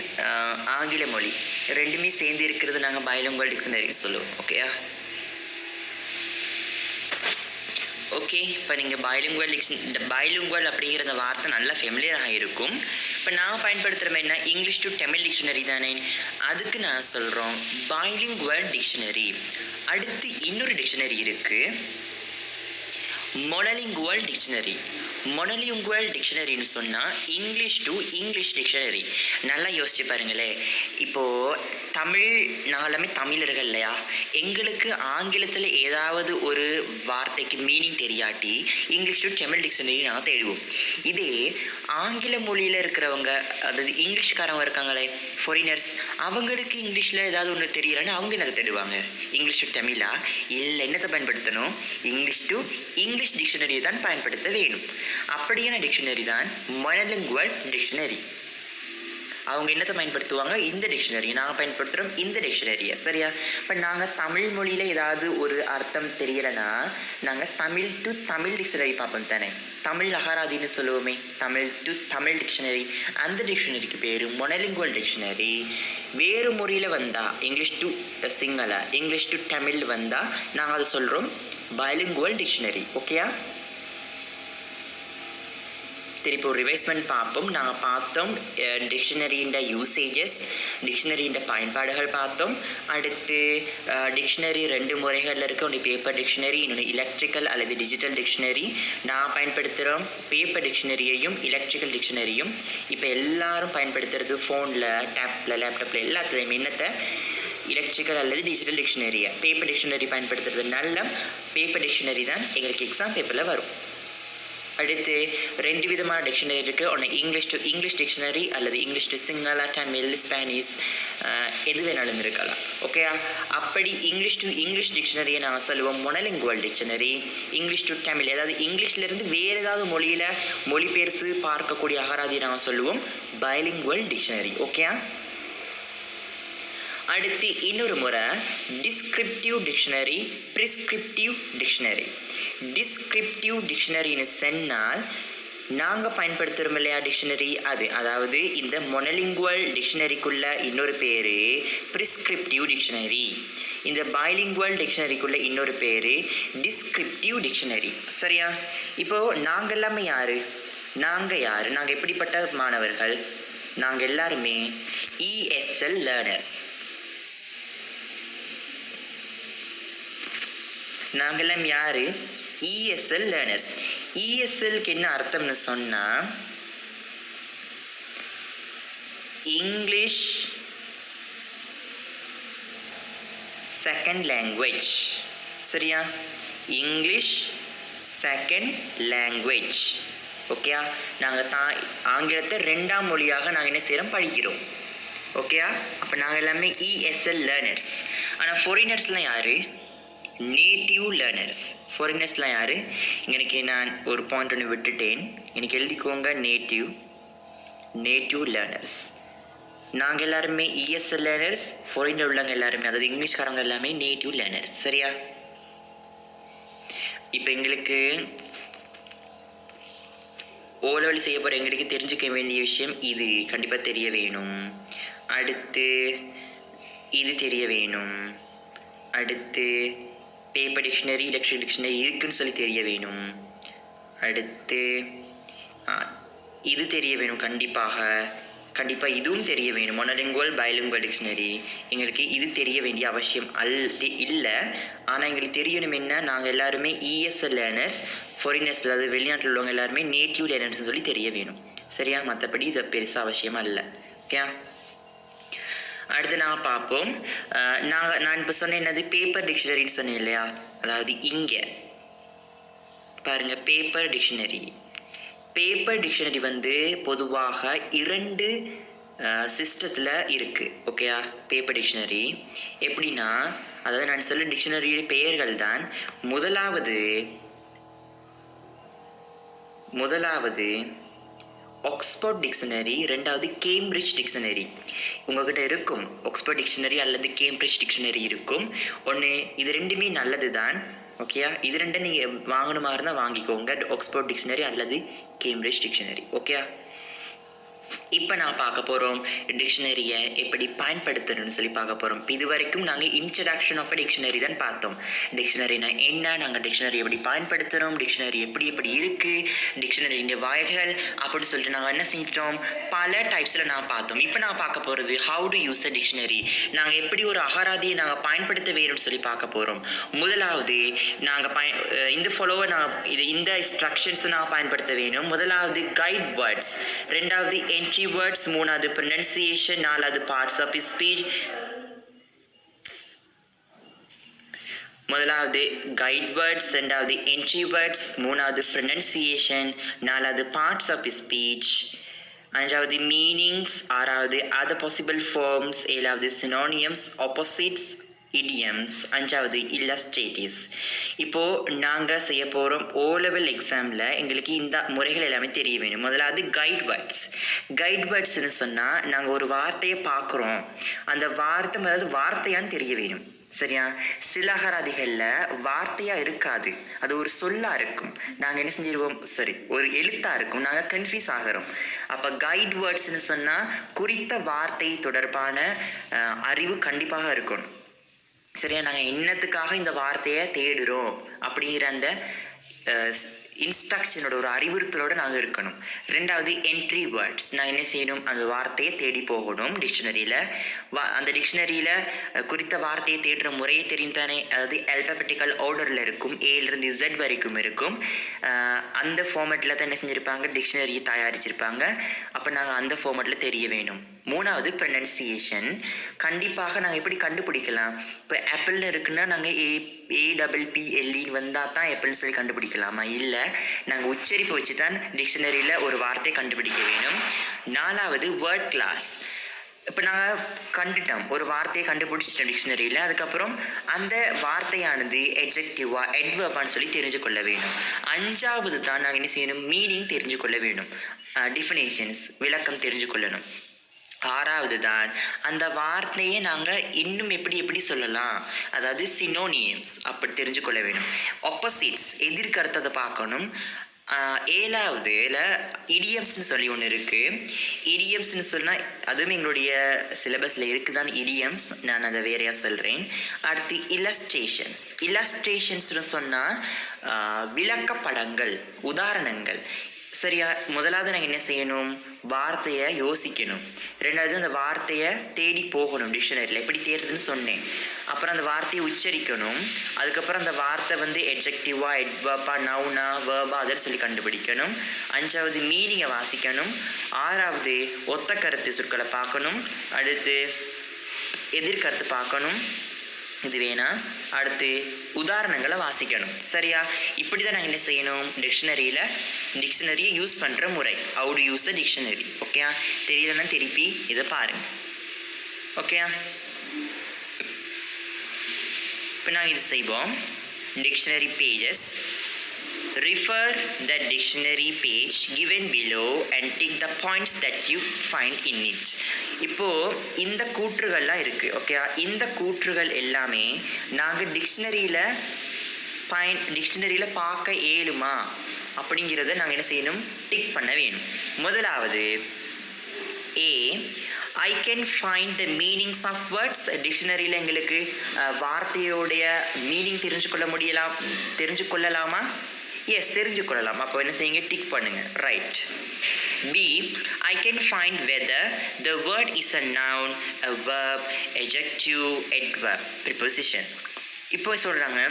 ஆங்கில மொழி 2மே சேர்ந்து இருக்கிறது நாங்கள் பைலிங்குவல் டிக்ஷனரின்னு சொல்லுவோம். ஓகேயா? ஓகே, இப்போ நீங்கள் பைலிங்குவல் அப்படிங்கிற அந்த வார்த்தை நல்லா ஃபெமிலியராக இருக்கும். இப்போ நான் பயன்படுத்துகிற என்ன? இங்கிலீஷ் டு தமிழ் டிக்ஷனரி தானே, அதுக்கு நான் சொல்கிறோம் பைலிங்குவல் டிக்ஷனரி. அடுத்து இன்னொரு டிக்ஷனரி இருக்குது, மொனலிங்குவல் டிக்ஷனரி. மொனலிங்குவல் டிக்ஷனரின்னு சொன்னால் இங்கிலீஷ் டு இங்கிலீஷ் டிக்ஷனரி. நல்லா யோசிச்சு பாருங்களேன். இப்போது நாங்களுமே தமிழர்கள் இல்லையா? எங்களுக்கு ஆங்கிலத்தில் ஏதாவது ஒரு வார்த்தைக்கு மீனிங் தெரியாட்டி இங்கிலீஷ் டு தமிழ் டிக்ஷனரி நாங்கள் தேடுவோம். இதே ஆங்கில மொழியில் இருக்கிறவங்க, அதாவது இங்கிலீஷ்காரவங்க இருக்காங்களே, ஃபாரினர்ஸ், அவங்களுக்கு இங்கிலீஷில் ஏதாவது ஒன்று தெரியலன்னு அவங்க என்னத்தை தேடுவாங்க? இங்கிலீஷ் டு தமிழா? இல்லை, என்னத்தை பயன்படுத்தணும்? இங்கிலீஷ் டு இங்கிலீஷ் டிக்ஷனரியை தான் பயன்படுத்த வேணும். அப்படியான டிக்ஷனரி தான் மொனலிங்குவல் டிக்ஷனரி. அவங்க என்னத்தை பயன்படுத்துவாங்க? இந்த டிக்ஷனரி. நாங்கள் பயன்படுத்துகிறோம் இந்த டிக்ஷனரியை. சரியா? இப்போ நாங்கள் தமிழ் மொழியில் ஏதாவது ஒரு அர்த்தம் தெரியலைன்னா நாங்கள் தமிழ் டு தமிழ் டிக்ஷனரி பார்ப்போம் தானே. தமிழ் அகராதின்னு சொல்லுவோமே, தமிழ் டு தமிழ் டிக்ஷனரி. அந்த டிக்ஷனரிக்கு பேர் மொனலிங்குவல் டிக்ஷனரி. வேறு மொழியில் வந்தால் English to Sinhala, English to Tamil வந்தால் நாங்கள் அதை சொல்கிறோம் பைலிங்குவல் டிக்ஷனரி. ஓகேயா? திருப்பி ஒரு ரிவைஸ்மெண்ட் பார்ப்போம். நாங்கள் பார்த்தோம் டிக்ஷனரியின் யூசேஜஸ், டிக்ஷனரியின் பயன்பாடுகள் பார்த்தோம். அடுத்து டிக்ஷனரி 2 முறைகளில் இருக்குது. ஒன்று பேப்பர் டிக்ஷனரி, இன்னொன்று எலக்ட்ரிக்கல் அல்லது டிஜிட்டல் டிக்ஷனரி. நான் பயன்படுத்துகிறோம் பேப்பர் டிக்ஷனரியையும் எலக்ட்ரிக்கல் டிக்ஷனரியும். இப்போ எல்லாரும் பயன்படுத்துறது ஃபோனில், டேப்பில், லேப்டாப்பில் எல்லாத்துலேயுமே என்னத்தை? எலக்ட்ரிக்கல் அல்லது டிஜிட்டல் டிக்ஷனரியை. பேப்பர் டிக்ஷனரி பயன்படுத்துறது நல்ல. பேப்பர் டிக்ஷனரி தான் எங்களுக்கு எக்ஸாம் பேப்பரில் வரும். அடுத்து 2 விதமான டிக்ஷனரி இருக்குது. ஒன்று இங்கிலீஷ் டு இங்கிலீஷ் டிக்ஷனரி அல்லது English to Sinhala, Tamil, Spanish, எது வேணாலும் இருக்கலாம். ஓகேயா? அப்படி இங்கிலீஷ் டு இங்கிலீஷ் டிக்ஷனரியை நாங்கள் சொல்லுவோம் மொனலிங்குவல் டிக்ஷனரி. இங்கிலீஷ் டு தமிழ், அதாவது இங்கிலீஷ்லேருந்து வேறு ஏதாவது மொழியில் மொழிபெயர்த்து பார்க்கக்கூடிய அகராதியை நாங்கள் சொல்லுவோம் பைலிங்குவல் டிக்ஷனரி. ஓகேயா? அடுத்து இன்னொரு முறை டிஸ்கிரிப்டிவ் டிக்ஷனரி, ப்ரிஸ்கிரிப்டிவ் டிக்ஷனரி. டிஸ்கிரிப்டிவ் டிக்ஷனரின்னு சொன்னால் நாங்கள் பயன்படுத்துகிறோம் இல்லையா டிக்ஷனரி, அதாவது இந்த மொனலிங்குவல் டிக்ஷனரிக்குள்ள இன்னொரு பேர் ப்ரிஸ்கிரிப்டிவ் டிக்ஷனரி. இந்த பைலிங்குவல் டிக்ஷனரிக்குள்ள இன்னொரு பேர் டிஸ்கிரிப்டிவ் டிக்ஷனரி. சரியா? இப்போது நாங்கள் எல்லாமே நாங்கள் எப்படிப்பட்ட மாணவர்கள்? நாங்கள் எல்லாருமே ESL லேர்னர்ஸ். நாங்கெல்லாம் யார்? ESL learners. ESLக்கு என்ன அர்த்தம்னு சொன்னால் இங்கிலீஷ் செகண்ட் லாங்குவேஜ். சரியா? English second language. ஓகேயா? நாங்கள் ஆங்கிலத்தை 2ஆம் மொழியாக நாங்கள் என்ன செய்கிறோம், படிக்கிறோம். ஓகேயா? அப்போ நாங்கள் எல்லாமே ESL லேர்னர்ஸ். ஆனால் ஃபாரினர்ஸ்லாம் யார்? Native learners. ஃபாரினர்ஸ்லாம் யார்? இன்னைக்கு நான் ஒரு பாயிண்ட் ஒன்று விட்டுட்டேன், எனக்கு எழுதிக்கோங்க. Native learners. நாங்கள் எல்லாருமே ESL லேர்னர்ஸ், ஃபாரினர் உள்ளவங்க எல்லாருமே, அதாவது இங்கிலீஷ்காரங்க எல்லாமே நேட்டிவ் லேர்னர்ஸ். சரியா? இப்போ எங்களுக்கு ஓலவெளி செய்ய போகிற எங்களுக்கு தெரிஞ்சுக்க வேண்டிய விஷயம் இது கண்டிப்பாக தெரிய வேணும். அடுத்து இது தெரிய வேணும். அடுத்து பேப்பர் டிக்ஷனரி, எலக்ட்ரிக் டிக்ஷனரி இருக்குன்னு சொல்லி தெரிய வேணும். அடுத்து இது தெரிய வேணும். கண்டிப்பாக இதுவும் தெரிய வேணும். மொனோலிங்குவல் பைலிங்குவல் டிக்ஷனரி. எங்களுக்கு இது தெரிய வேண்டிய அவசியம் இல்லை. ஆனால் எங்களுக்கு தெரியணும் என்ன, நாங்கள் எல்லாருமே ESL லேர்னர்ஸ், ஃபாரினர்ஸ், அதாவது வெளிநாட்டில் உள்ளவங்க எல்லாருமே நேட்டிவ் லேர்னர்ஸ்னு சொல்லி தெரிய வேணும். சரியா? மற்றபடி இது பெருசாக அவசியமாக இல்லை. ஓகே? அடுத்து நான் பார்ப்போம். நான் இப்போ சொன்னேன் என்னது, பேப்பர் டிக்ஷனரின்னு சொன்னேன் இல்லையா? அதாவது இங்கே பாருங்கள், பேப்பர் டிக்ஷனரி வந்து பொதுவாக 2 சிஸ்டத்தில் இருக்குது. ஓகேயா? பேப்பர் டிக்ஷனரி எப்படின்னா, அதாவது நான் சொல்ல டிக்ஷனரியுடைய பெயர்கள் தான். முதலாவது ஆக்ஸ்போர்ட் டிக்ஷனரி, 2வது கேம்பிரிட்ஜ் டிக்ஷனரி. உங்கள்கிட்ட இருக்கும் ஆக்ஸ்போர்ட் டிக்ஷனரி அல்லது கேம்பிரிட்ஜ் டிக்ஷனரி இருக்கும். இது 2மே நல்லது தான். ஓகேயா? இது 2 நீங்கள் வாங்கணுமா இருந்தால் வாங்கிக்கோங்க, ஆக்ஸ்போர்ட் டிக்ஷனரி அல்லது கேம்பிரிட்ஜ் டிக்ஷனரி. ஓகேயா? இப்போ நான் பார்க்க போகிறோம் டிக்ஷனரியை எப்படி பயன்படுத்தணும்னு சொல்லி பார்க்க போகிறோம். இது வரைக்கும் நாங்கள் இன்ட்ரடக்ஷன் ஆஃப் டிக்ஷனரி தான் பார்த்தோம். டிக்ஷனரினா என்ன, நாங்கள் டிக்ஷனரி எப்படி பயன்படுத்துகிறோம், டிக்ஷனரி எப்படி இருக்குது, டிக்ஷனரியின் வகைகள் அப்படின்னு சொல்லிட்டு நாங்கள் என்ன செஞ்சிட்டோம், பல டைப்ஸில் நான் பார்த்தோம். இப்போ நான் பார்க்க போகிறது how to use a dictionary. நாங்கள் எப்படி ஒரு அகராதியை நாங்கள் பயன்படுத்த வேணும்னு சொல்லி பார்க்க போகிறோம். முதலாவது நாங்கள் இந்த இன்ஸ்ட்ரக்ஷன்ஸை நான் பயன்படுத்த வேணும். முதலாவது கைட் வேர்ட்ஸ், 2வது entry words, 3வது pronunciation, 4வது parts of speech. முதலாவது கைட் வேர்ட்ஸ், 2வது entry words, 3வது pronunciation, 4வது parts of speech, 5வது meanings, 6வது other possible forms, 7வது synonyms, opposites, idioms, 5வது illustratives. இப்போது நாங்கள் செய்ய போகிறோம் O-level எக்ஸாமில் எங்களுக்கு இந்த முறைகள் எல்லாமே தெரிய வேணும். முதலாவது கைட் வேர்ட்ஸ்ன்னு சொன்னால், நாங்கள் ஒரு வார்த்தையை பார்க்குறோம், அந்த வார்த்தையான்னு தெரிய வேணும். சரியா? சில அகராதிகளில் வார்த்தையாக இருக்காது, அது ஒரு சொல்லாக இருக்கும். நாங்கள் என்ன செஞ்சிருவோம், ஒரு எழுத்தாக இருக்கும், நாங்கள் கன்ஃபியூஸ் ஆகிறோம். அப்போ கைட் வேர்ட்ஸ்ன்னு சொன்னால் குறித்த வார்த்தை தொடர்பான அறிவு கண்டிப்பாக இருக்கணும். சரியா? நாங்கள் என்னத்துக்காக இந்த வார்த்தையை தேடுறோம் அப்படிங்கிற அந்த இன்ஸ்ட்ரக்ஷனோட ஒரு அறிவுறுத்தலோடு நாங்கள் இருக்கணும். 2வது என்ட்ரி வேர்ட்ஸ், நான் என்ன செய்யணும், அந்த வார்த்தையை தேடி போகணும் டிக்ஷனரியில். அந்த டிக்ஷனரியில் குறித்த வார்த்தையை தேடுற முறையை தெரியும் தானே, அதாவது ஆல்பபெட்டிக்கல் ஆர்டரில் இருக்கும், A-லிருந்து Z வரைக்கும் இருக்கும். அந்த ஃபார்மேட்டில் தான் என்ன செஞ்சுருப்பாங்க, டிக்ஷனரியை தயாரிச்சிருப்பாங்க. அப்போ நாங்கள் அந்த ஃபார்மேட்டில் தெரிய வேணும். 3வது ப்ரொனன்சியேஷன். கண்டிப்பாக நாங்கள் எப்படி கண்டுபிடிக்கலாம், இப்போ ஆப்பிள்னு இருக்குன்னா நாங்கள் APPLE வந்தால் தான் ஆப்பிள்னு சொல்லி கண்டுபிடிக்கலாமா? இல்லை, நாங்கள் உச்சரிப்பை வச்சு தான் டிக்ஷனரியில் ஒரு வார்த்தையை கண்டுபிடிக்க வேணும். 4வது வேர்ட் கிளாஸ். இப்போ நாங்கள் கண்டுட்டோம், ஒரு வார்த்தையை கண்டுபிடிச்சிட்டோம் டிக்ஷனரியில். அதுக்கப்புறம் அந்த வார்த்தையானது எட்ஜெக்டிவா அட்வர்பான்னு சொல்லி தெரிஞ்சு கொள்ள வேணும். 5வது தான் நாங்கள் என்ன செய்யணும், மீனிங் தெரிஞ்சு கொள்ள வேணும், டிஃபினேஷன்ஸ், விளக்கம் தெரிஞ்சு கொள்ளணும். 6வது தான் அந்த வார்த்தையை நாங்கள் இன்னும் எப்படி சொல்லலாம், அதாவது சினோனியம்ஸ் அப்படி தெரிஞ்சு கொள்ள வேணும். ஆப்போசிட்ஸ், எதிர்கருத்தத்தை பார்க்கணும். 7வதுல இடியம்ஸ்னு சொல்லி ஒன்று இருக்குது. இடியம்ஸ்னு சொன்னால் அதுவும் எங்களுடைய சிலபஸில் இருக்குது தான் இடியம்ஸ், நான் அதை வேறையாக சொல்கிறேன். அடுத்து இல்லஸ்ட்ரேஷன்ஸ்னு சொன்னால் விளக்கப்படங்கள், உதாரணங்கள். சரியா? முதலாவது நாங்கள் என்ன செய்யணும், வார்த்தையை யோசிக்கணும். 2வது அந்த வார்த்தையை தேடி போகணும் டிக்ஷனரியில், எப்படி தேடுறதுன்னு சொன்னேன். அப்புறம் அந்த வார்த்தையை உச்சரிக்கணும். அதுக்கப்புறம் அந்த வார்த்தை எட்ஜெக்டிவா அட்வர்பா நவுனா வேர்பா அதன்னு சொல்லி கண்டுபிடிக்கணும். 5வது மீனிங்கை வாசிக்கணும். 6வது ஒத்த கருத்து சொற்களை பார்க்கணும். அடுத்து எதிர்கருத்து பார்க்கணும். இது வேணா அடுத்து உதாரணங்களை வாசிக்கணும். சரியா? இப்படி தான் நாங்கள் என்ன செய்யணும், டிக்ஷனரியை யூஸ் பண்ணுற முறை. How to use the dictionary. ஓகேயா? தெரியலன்னா திருப்பி இதை பாருங்க. ஓகேயா? இப்போ நாங்கள் இது செய்வோம். Dictionary pages. Refer the dictionary page given below and tick the points that you find in it. இப்போ இந்த கூற்றுகள்லாம் இருக்குது. ஓகே, இந்த கூற்றுகள் எல்லாமே நாங்கள் டிக்ஷனரியில் பார்க்க இயலுமா அப்படிங்கிறத நாங்கள் என்ன செய்யணும், டிக் பண்ண வேணும். முதலாவது A, I can find the meanings of words. டிக்ஷனரியில் எங்களுக்கு வார்த்தையோடைய மீனிங் தெரிஞ்சுக்கொள்ளலாமா? எஸ், தெரிஞ்சுக்கொள்ளலாம். அப்போ என்ன செய்யுங்க, டிக் பண்ணுங்க. Right. B, I can find whether the word is a noun, a verb, adjective, adverb, preposition. இப்போ சொல்கிறாங்க,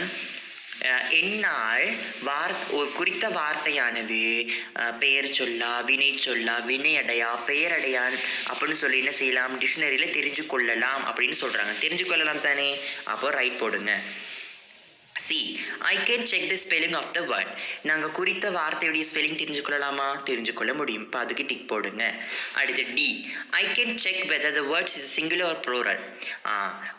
என்னால் ஒரு குறித்த வார்த்தையானது பெயர் சொல்லா, வினை சொல்லா, வினையடையா, பெயரடையான் அப்படின்னு சொல்லி என்ன செய்யலாம், டிக்ஷனரியில் தெரிஞ்சு கொள்ளலாம் அப்படின்னு சொல்கிறாங்க. தெரிஞ்சு கொள்ளலாம் தானே? அப்போ ரைட் போடுங்க. C, I can check the spelling of the word. நாங்கள் குறித்த வார்த்தையுடைய ஸ்பெல்லிங் தெரிஞ்சுக்கொள்ளலாமா? தெரிஞ்சுக்கொள்ள முடியும். இப்போ அதுக்கு டிக் போடுங்க. அடுத்து D, I can check whether the words is singular or plural.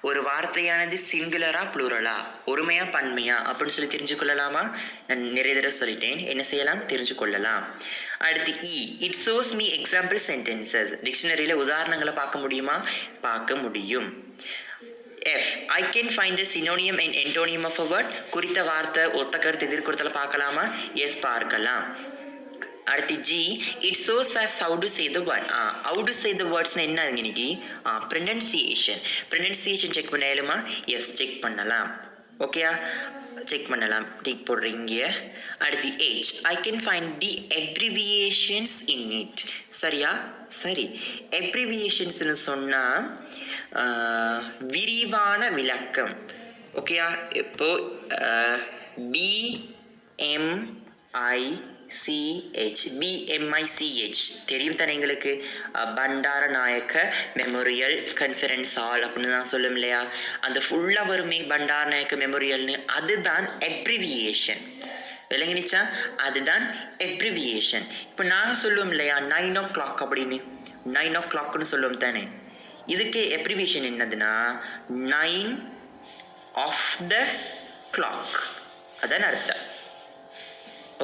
ஒரு வார்த்தையானது சிங்குலரா ப்ளூரலா, ஒருமையா பன்மையா அப்படின்னு சொல்லி தெரிஞ்சுக்கொள்ளலாமா? நான் நிறைய தடவை சொல்லிட்டேன். என்ன செய்யலாம், தெரிஞ்சுக்கொள்ளலாம். அடுத்து E, it shows me example sentences. டிக்ஷனரியில் உதாரணங்களை பார்க்க முடியுமா? பார்க்க முடியும். F, I can find the synonym and antonym of a word. குறித்த வார்த்தை ஒத்த கருத்து எதிர்கொடுத்தல பார்க்கலாமா? எஸ், பார்க்கலாம். அடுத்து G, it shows us how to say the word. how to say the wordsனா என்ன இன்னைக்கு? ப்ரொனன்சியேஷன் செக் பண்ண இயலுமா? எஸ், செக் பண்ணலாம். ஓகேயா? செக் பண்ணலாம். டிக் போடுறீங்க. அடுத்து H, I can find the abbreviations in it. சரியா? சரி. abbreviationsனு சொன்னால் விரிவான விளக்கம். ஓகேயா? இப்போ BMICH தெரியும் தானே எங்களுக்கு? பண்டார நாயக்க மெமோரியல் கான்ஃபரன்ஸ் ஹால் அப்படின்னு தான் சொல்லும் இல்லையா? அந்த ஃபுல்லாக வருமே பண்டார நாயக்க மெமோரியல்னு, அதுதான் அப்ரிவியேஷன். விளங்கிச்சா? அதுதான் அப்ரிவியேஷன். இப்போ நாங்கள் சொல்லுவோம் இல்லையா 9 o'clock அப்படின்னு, 9 o'clockனு சொல்லுவோம் தானே? இதுக்கு அப்ரிவியேஷன் என்னதுன்னா 9 of the clock, அதான் அர்த்தம்.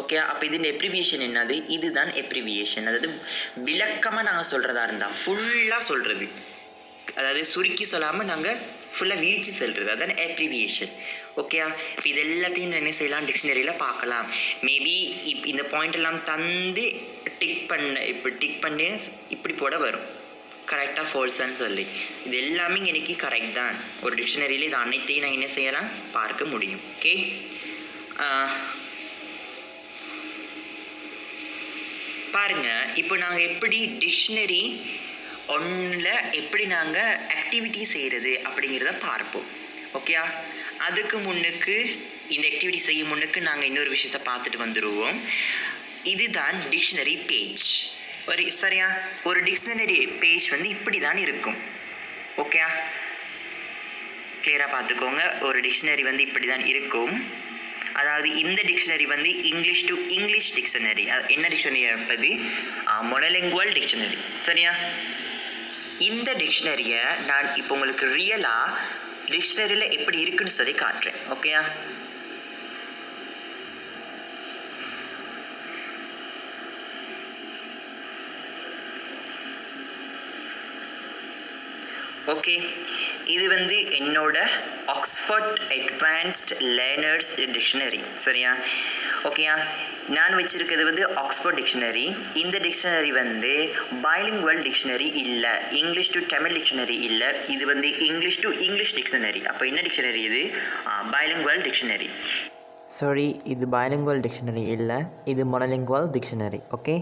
ஓகே, அப்போ இதுன்னு அப்ரிவியேஷன் என்னது? இதுதான் அப்ரிவியேஷன். அதாவது விளக்கமாக நாங்கள் சொல்கிறதா இருந்தால் ஃபுல்லாக சொல்கிறது, அதாவது சுருக்கி சொல்லாமல் நாங்கள் ஃபுல்லாக வீழ்ச்சி சொல்கிறது, அதான் அப்ரிவியேஷன். ஓகே, இப்போ இது எல்லாத்தையும் என்ன செய்யலாம், டிக்ஷனரியில் பார்க்கலாம். மேபி இந்த பாயிண்ட் எல்லாம் தந்து டிக் பண்ணி இப்படி போட வரும், கரெக்டாக ஃபால்ஸான்னு சொல்லி. இது எல்லாமே எனக்கு கரெக்ட் தான். ஒரு டிக்ஷனரியில் இது அனைத்தையும் நான் என்ன செய்யலாம், பார்க்க முடியும். ஓகே, பாருங்க. இப்போ நாங்கள் எப்படி டிக்ஷனரி ஒன்றில் எப்படி நாங்கள் ஆக்டிவிட்டி செய்கிறது அப்படிங்கிறத பார்ப்போம். ஓகே, அதுக்கு முன்னுக்கு இந்த ஆக்டிவிட்டி செய்யும் முன்னுக்கு நாங்கள் இன்னொரு விஷயத்தை பார்த்துட்டு வந்துடுவோம். இதுதான் டிக்ஷனரி பேஜ். சரியா? ஒரு டிக்ஷனரி பேஜ் இப்படி தான் இருக்கும். ஓகே, கிளியராக பார்த்துக்கோங்க. ஒரு டிக்ஷனரி இப்படி தான் இருக்கும். அதாவது இந்த dictionary English to English dictionary. என்ன டிக்ஷனரி இருப்பது? மொனோலிங்குவல் டிக்ஷனரி. சரியா? இந்த டிக்ஷனரியை நான் இப்போ உங்களுக்கு ரியலாக டிக்ஷனரியில் எப்படி இருக்குன்னு சொல்லி காட்டுறேன். ஓகேயா? ஓகே, இது என்னோட ஆக்ஸ்ஃபோர்ட் அட்வான்ஸ்ட் லேர்னர்ஸ் டிக்ஷனரி. சரியா? ஓகேயா? நான் வச்சுருக்கிறது ஆக்ஸ்ஃபோர்ட் டிக்ஷனரி. இந்த டிக்ஷனரி பைலிங்குவல் டிக்ஷனரி இல்லை, இங்கிலீஷ் டு தமிழ் டிக்ஷனரி இல்லை. இது இங்கிலீஷ் டு இங்கிலீஷ் டிக்ஷனரி. அப்போ என்ன டிக்ஷனரி இது? Bilingual dictionary. சாரி, இது பைலிங்குவல் டிக்ஷனரி இல்லை, இது மொனோலிங்குவல் டிக்ஷனரி. ஓகே,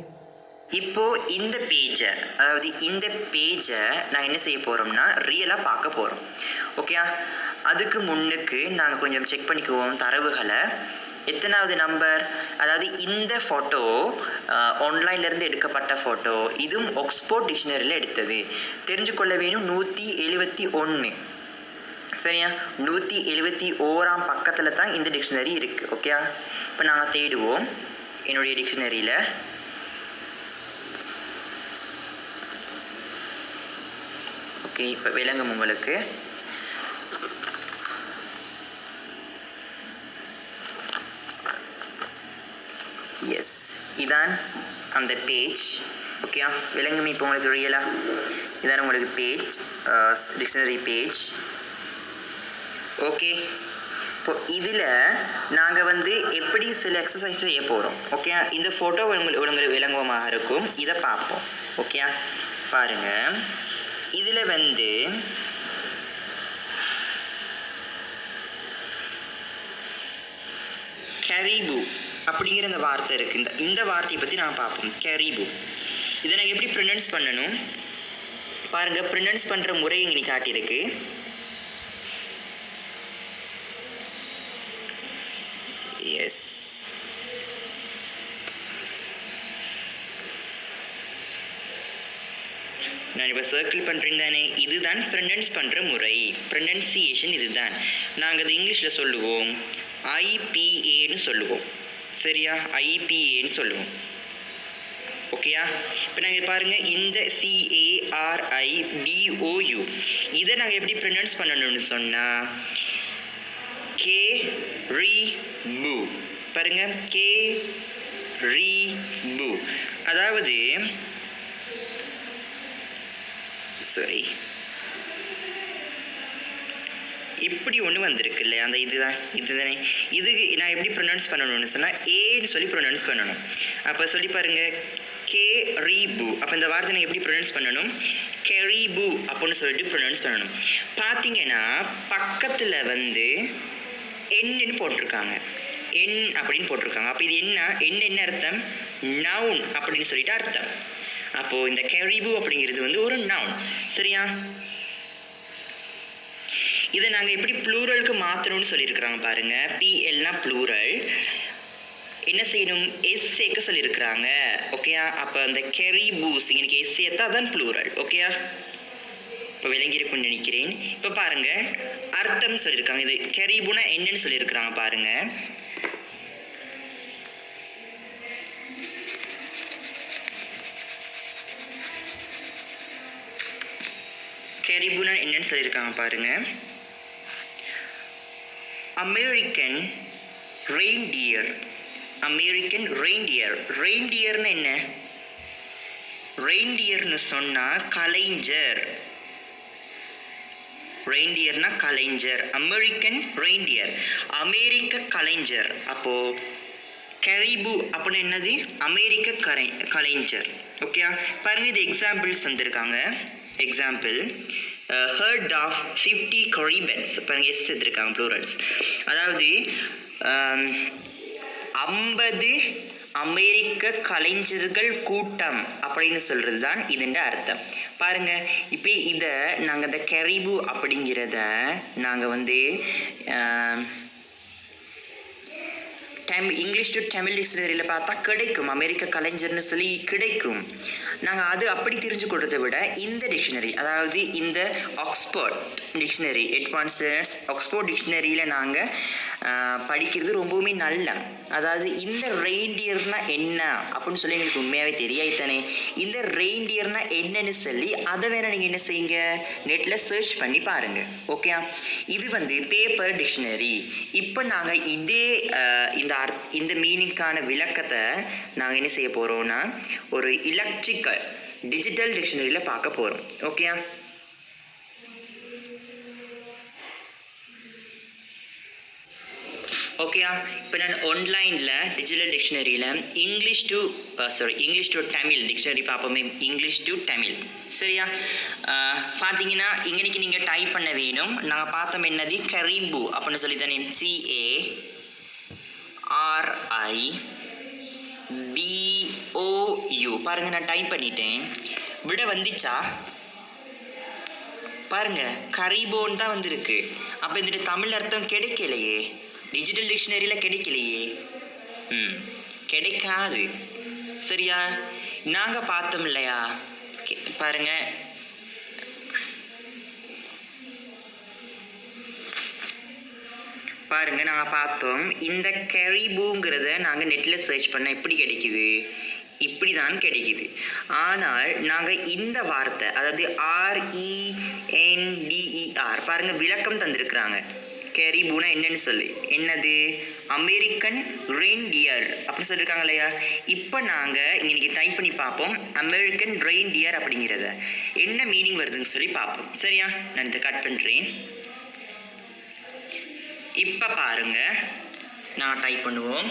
இப்போது இந்த பேஜை நான் என்ன செய்ய போகிறோம்னா ரியலாக பார்க்க போகிறோம். ஓகே, அதுக்கு முன்னுக்கு நாங்கள் கொஞ்சம் செக் பண்ணிக்குவோம் தரவுகளை. எத்தனாவது நம்பர்? அதாவது இந்த ஃபோட்டோ ஆன்லைன்லேருந்து எடுக்கப்பட்ட ஃபோட்டோ, இதுவும் ஆக்ஸ்போர்ட் டிக்ஷனரியில் எடுத்தது. தெரிஞ்சுக்கொள்ள வேணும் 171. சரியா 171ஆம் பக்கத்தில் தான் இந்த டிக்ஷனரி இருக்குது. ஓகே, இப்போ நாங்கள் தேடுவோம் என்னுடைய டிக்ஷனரியில். ஓகே, இப்போ விளங்கும் உங்களுக்கு. எஸ், இதான் அந்த பேஜ். ஓகே, விளங்குமே இப்போ உங்களுக்கு ரியலா? இதான் உங்களுக்கு பேஜ், டிக்ஷனரி பேஜ். ஓகே, இப்போ இதில் நாங்கள் வந்து எப்படி சில எக்ஸசைஸ் செய்ய போகிறோம். ஓகே, இந்த ஃபோட்டோ உங்களுக்கு விளங்குவமாக இருக்கும். இதை பார்ப்போம். ஓகே, பாருங்கள். இதில் வந்து கரிபு அப்படிங்கிற இந்த வார்த்தை இருக்குது. இந்த வார்த்தையை பற்றி நான் பார்ப்போம். கரிபு இதை நான் எப்படி ப்ரொனவுன்ஸ் பண்ணணும் பாருங்கள். ப்ரொனவுன்ஸ் பண்ணுற முறை இங்கே காட்டியிருக்கு. எஸ், நான் இப்போ சர்க்கிள் பண்ணுறேன் தானே, இதுதான் ப்ரொனவுன்ஸ் பண்ணுற முறை. ப்ரொனன்சியேஷன் இதுதான். நாங்கள் அது இங்கிலீஷில் சொல்லுவோம் ஐபிஏன்னு சொல்லுவோம். சரியா, ஐபிஏன்னு சொல்லுவோம். ஓகேயா, இப்போ நாங்கள் பாருங்கள், இந்த CARIBOU இதை நாங்கள் எப்படி ப்ரொனவுன்ஸ் பண்ணணும்னு சொன்னால் கெரிபு. பாருங்கள், கெரிபு. அதாவது சரி, இப்படி ஒன்று வந்திருக்கு இல்லையா, அந்த இதுதானே. இது நான் எப்படி ப்ரொனவுன்ஸ் பண்ணணும்னு சொன்னால் ஏன்னு சொல்லி ப்ரொனவுன்ஸ் பண்ணணும். அப்போ சொல்லி பாருங்கள், கெரிபு. அப்போ இந்த வார்த்தை நான் எப்படி ப்ரொனவுன்ஸ் பண்ணணும்? கெரிபு அப்படின்னு சொல்லிட்டு ப்ரொனவுன்ஸ் பண்ணணும். பார்த்தீங்கன்னா பக்கத்தில் வந்து என்னன்னு போட்டிருக்காங்க, என் அப்படின்னு போட்டிருக்காங்க. அப்போ இது என்ன அர்த்தம்? நவுன் அப்படின்னு சொல்லிட்டு அர்த்தம். அப்போது இந்த கெரிபு அப்படிங்கிறது வந்து ஒரு நவுன். சரியா, இதை நாங்கள் எப்படி ப்ளூரலுக்கு மாற்றணும்னு சொல்லியிருக்கிறாங்க பாருங்கள். பிஎல்னா ப்ளூரல், என்ன செய்யணும்? எஸ் சேர்க்க சொல்லியிருக்கிறாங்க. ஓகேயா, அப்போ அந்த கெரிபூஸ் இன்னைக்கு எஸ் சேர்த்தா அதான் ப்ளூரல். ஓகேயா, இப்போ விளங்கியிருக்குன்னு நினைக்கிறேன். இப்போ பாருங்கள், அர்த்தம் சொல்லியிருக்காங்க. இது கெரிபுனா என்னன்னு சொல்லியிருக்கிறாங்க பாருங்கள். கெரிபுனா என்னன்னு சொல்லியிருக்காங்க பாருங்கள். American reindeer. American reindeer. ரெயின்டியர்னு என்ன? ரெயின்டியர்னு சொன்னால் கலைஞர். ரெயின்டியர்னா கலைஞர். அமெரிக்கன் ரெயின்டியர், அமெரிக்க கலைஞர். அப்போது கெரிபு அப்படின்னு என்னது? அமெரிக்க கலைஞர். ஓகே, பாருங்க, இது எக்ஸாம்பிள்ஸ் வந்திருக்காங்க. Example, herd of 50 caribous. பாருங்க, எஸ் எடுத்திருக்காங்க, ப்ளூரல்ஸ். அதாவது 50 அமெரிக்க கலைஞர்கள் கூட்டம் அப்படின்னு சொல்கிறது தான் இதன் அர்த்தம். பாருங்கள், இப்போ இதை நாங்கள் இந்த கெரிபு அப்படிங்கிறத நாங்கள் வந்து இங்கிலீஷ் டு தமிழ் டிக்ஷனரியில் பார்த்தா கிடைக்கும், அமெரிக்க கலைஞர்னு சொல்லி கிடைக்கும். நாங்கள் அது அப்படி தெரிஞ்சு கொள்றதை விட இந்த டிக்ஷனரி, அதாவது இந்த ஆக்ஸ்போர்ட் டிக்ஷனரி, அட்வான்ஸ்ட் ஆக்ஸ்போர்ட் டிக்ஷனரியில் நாங்கள் படிக்கிறது ரொம்பவுமே நல்ல. அதாவது இந்த ரெயின்டியர்னால் என்ன அப்படின்னு சொல்லி எங்களுக்கு உண்மையாகவே தெரியாது தானே. இந்த ரெயின்டியர்னால் என்னன்னு சொல்லி அதை வேணால் நீங்கள் என்ன செய்யுங்க, நெட்டில் சர்ச் பண்ணி பாருங்கள். ஓகே, இது வந்து பேப்பர் டிக்ஷனரி. இப்போ நாங்கள் இதே இந்த மீனிங்கான விளக்கத்தை நாங்கள் என்ன செய்ய போகிறோம்னா ஒரு எலக்ட்ரிக்கல் டிஜிட்டல் டிக்ஷனரியில் பார்க்க போகிறோம். ஓகே, ஓகேயா, இப்போ நான் ஆன்லைனில் டிஜிட்டல் டிக்ஷனரியில் இங்கிலீஷ் டு தமிழ் டிக்ஷனரி பார்ப்போமே. English to Tamil. சரியா, பார்த்தீங்கன்னா இங்கனைக்கு நீங்கள் டைப் பண்ண வேணும். நாங்கள் பார்த்தோம் என்னது, கரிபு அப்படின்னு சொல்லி தானே, CARIBOU. பாருங்க, நான் டைப் பண்ணிட்டேன். விட வந்துச்சா பாருங்க, கரிபோன்னு தான் வந்திருக்கு. அப்போ இந்த தமிழ் அர்த்தம் கிடைக்கலையே, டிஜிட்டல் டிக்ஷனரியில் கிடைக்கலையே. கிடைக்காது. சரியா, நாங்கள் பார்த்தோம் இல்லையா. பாருங்க, பாருங்கள் நாங்கள் பார்த்தோம். இந்த கெரிபூங்கிறத நாங்கள் நெட்டில் சர்ச் பண்ணால் எப்படி கிடைக்குது? இப்படி தான் கிடைக்குது. ஆனால் நாங்கள் இந்த வார்த்தை, அதாவது RENDER, பாருங்கள் விளக்கம் தந்திருக்கிறாங்க. கெரிபூனா என்னன்னு சொல்லி, என்னது? அமெரிக்கன் ரெயின்டியர் அப்படின்னு சொல்லியிருக்காங்க இல்லையா? இப்போ நாங்கள் இங்கே டைப் பண்ணி பார்ப்போம். அமெரிக்கன் ரெயின்டியர் அப்படிங்கிறத என்ன மீனிங் வருதுன்னு சொல்லி பார்ப்போம். சரியா? நான் இதை கட் பண்ணுறேன். இப்போ பாருங்க, நான் டைப் பண்ணுவோம்.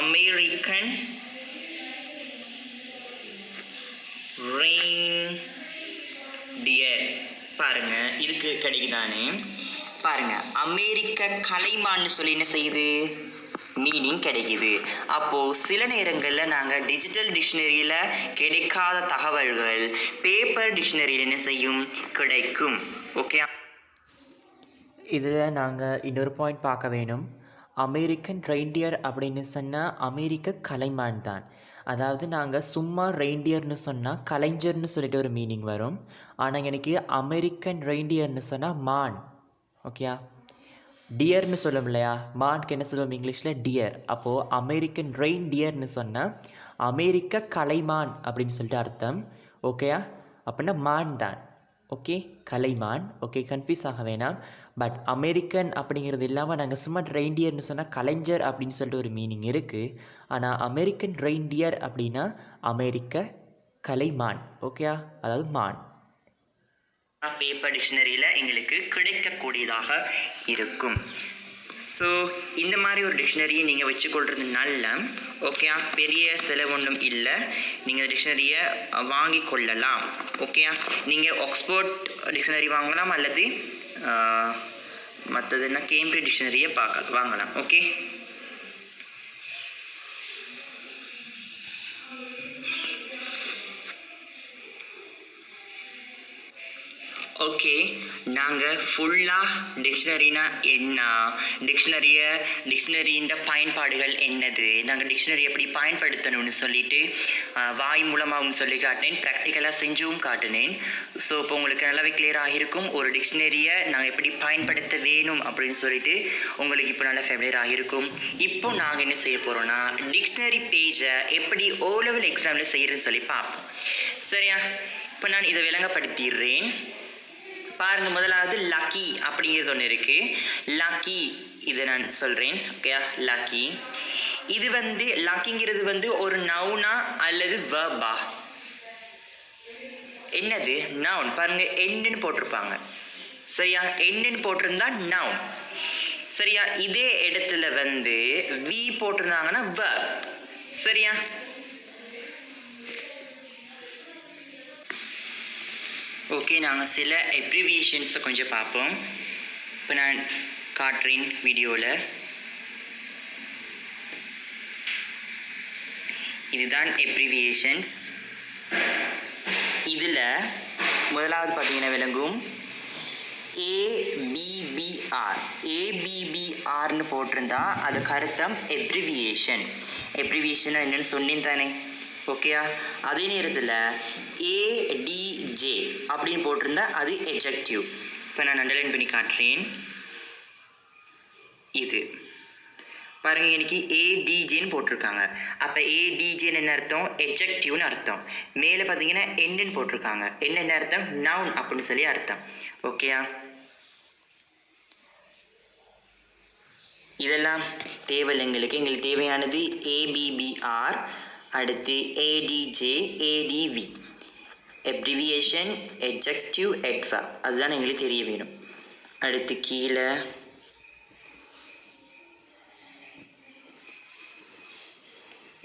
American reindeer. பாருங்க இதுக்கு கிடைக்குதானே? பாருங்க, அமெரிக்க கலைமான்னு சொல்லி என்ன செய்யுது? மீனிங் கிடைக்குது. அப்போது சில நேரங்களில் நாங்கள் டிஜிட்டல் டிக்ஷனரியில் கிடைக்காத தகவல்கள் பேப்பர் டிக்ஷனரியில் என்ன செய்யும்? கிடைக்கும். ஓகே, இதில் நாங்கள் இன்னொரு பாயிண்ட் பார்க்க வேணும். அமெரிக்கன் ரெயின்டியர் அப்படின்னு சொன்னால் அமெரிக்க கலைமான் தான். அதாவது நாங்கள் சும்மா ரெயின்டியர்னு சொன்னால் கலைஞர்னு சொல்லிட்டு ஒரு மீனிங் வரும். ஆனால் எனக்கு அமெரிக்கன் ரெயின்டியர்னு சொன்னால் மான். ஓகேயா? டியர்னு சொல்லும் இல்லையா? மான்க்கு என்ன சொல்லுவோம் இங்கிலீஷில்? டியர். அப்போது அமெரிக்கன் ரெயின்டியர்னு சொன்னால் அமெரிக்க கலைமான் அப்படின்னு சொல்லிட்டு அர்த்தம். ஓகேயா? அப்படின்னா மான் தான். ஓகே, கலைமான். ஓகே, கன்ஃபியூஸ் ஆக வேணாம். பட் அமெரிக்கன் அப்படிங்கிறது இல்லாமல் நாங்கள் சும்மா ரெயின்டியர்னு சொன்னால் கலைஞர் அப்படின்னு சொல்லிட்டு ஒரு மீனிங் இருக்குது. ஆனால் அமெரிக்கன் ரெயின்டியர் அப்படின்னா அமெரிக்க கலைமான். ஓகேயா? அதாவது மான். பேப்பர் டிக்ஷனரியில் எங்களுக்கு கிடைக்கக்கூடியதாக இருக்கும். ஸோ இந்த மாதிரி ஒரு டிக்ஷனரியை நீங்கள் வச்சுக்கொள்வது நல்ல. ஓகே, பெரிய செலவு ஒன்றும் இல்லை. நீங்கள் டிக்ஷனரியை வாங்கி கொள்ளலாம். ஓகே, நீங்கள் ஆக்ஸ்போர்ட் டிக்ஷனரி வாங்கலாம், அல்லது மற்றதுன்னா கேம்பிரிட்ஜ் டிக்ஷனரியை வாங்கலாம். ஓகே, ஓகே, நாங்கள் ஃபுல்லாக டிக்ஷனரினா என்ன, டிக்ஷனரியின் பயன்பாடுகள் என்னது, நாங்கள் டிக்ஷனரி எப்படி பயன்படுத்தணும்னு சொல்லிட்டு வாய் மூலமாகவும் சொல்லி காட்டினேன், ப்ராக்டிக்கலாக செஞ்சும் காட்டினேன். ஸோ இப்போ உங்களுக்கு நல்லாவே கிளியராக இருக்கும் ஒரு டிக்ஷனரியை நாங்கள் எப்படி பயன்படுத்த வேணும் அப்படின்னு சொல்லிட்டு உங்களுக்கு இப்போ நல்லா ஃபெமிலியராக இருக்கும். இப்போ நாங்கள் என்ன செய்ய போகிறோன்னா, டிக்ஷனரி பேஜை எப்படி O level எக்ஸாமில் செய்கிறேன்னு சொல்லி பார்ப்போம். சரியா? இப்போ நான் இதை விளங்கப்படுத்திடுறேன். பாருங்கள், முதலாவது லக்கி அப்படிங்கிறது ஒன்று இருக்குது. லக்கி இதை நான் சொல்கிறேன். ஓகேயா? லக்கி இது லக்கிங்கிறது ஒரு நவுனா அல்லது வேர்பா? என்னது? நவுன். பாருங்கள், என்னன்னு போட்டிருப்பாங்க. சரியா? என்னன்னு போட்டிருந்தா நவுன். சரியா? இதே இடத்துல வி போட்டிருந்தாங்கன்னா வேர்ப். சரியா? ஓகே, நாங்கள் சில அப்ரிவியேஷன்ஸை கொஞ்சம் பார்ப்போம். இப்போ நான் காட்டுறேன் வீடியோவில். இதுதான் அப்ரிவியேஷன்ஸ். இதில் முதலாவது பார்த்தீங்கன்னா விளங்கும் ABBR. ABBRன்னு போட்டிருந்தா அதுக்கு அர்த்தம் அப்ரிவியேஷன். அப்ரிவியேஷன் என்னென்னு சொன்னேன் தானே? ஓகேயா? அதே நேரத்தில் ADJ அப்படின்னு போட்டிருந்தா அது எட்ஜெக்டிவ். இப்போ நான் அண்டர்லைன் பண்ணி காட்டுறேன். இது பாருங்கள், எனக்கு ADJன்னு போட்டிருக்காங்க. அப்போ ADJன்னு என்ன அர்த்தம்? எட்ஜெக்டிவ்னு அர்த்தம். மேலே பார்த்தீங்கன்னா என்னன்னு போட்டிருக்காங்க. என்ன அர்த்தம்? நவுன் அப்படின்னு சொல்லி அர்த்தம். ஓகேயா? இதெல்லாம் தேவையில்லை எங்களுக்கு தேவையானது ABBR, அடுத்து ADJ, ADV, அப்ரிவியேஷன், எட்ஜெக்டிவ், எட்வர்ப். அதுதான் எங்களுக்கு தெரிய வேணும். அடுத்து கீழே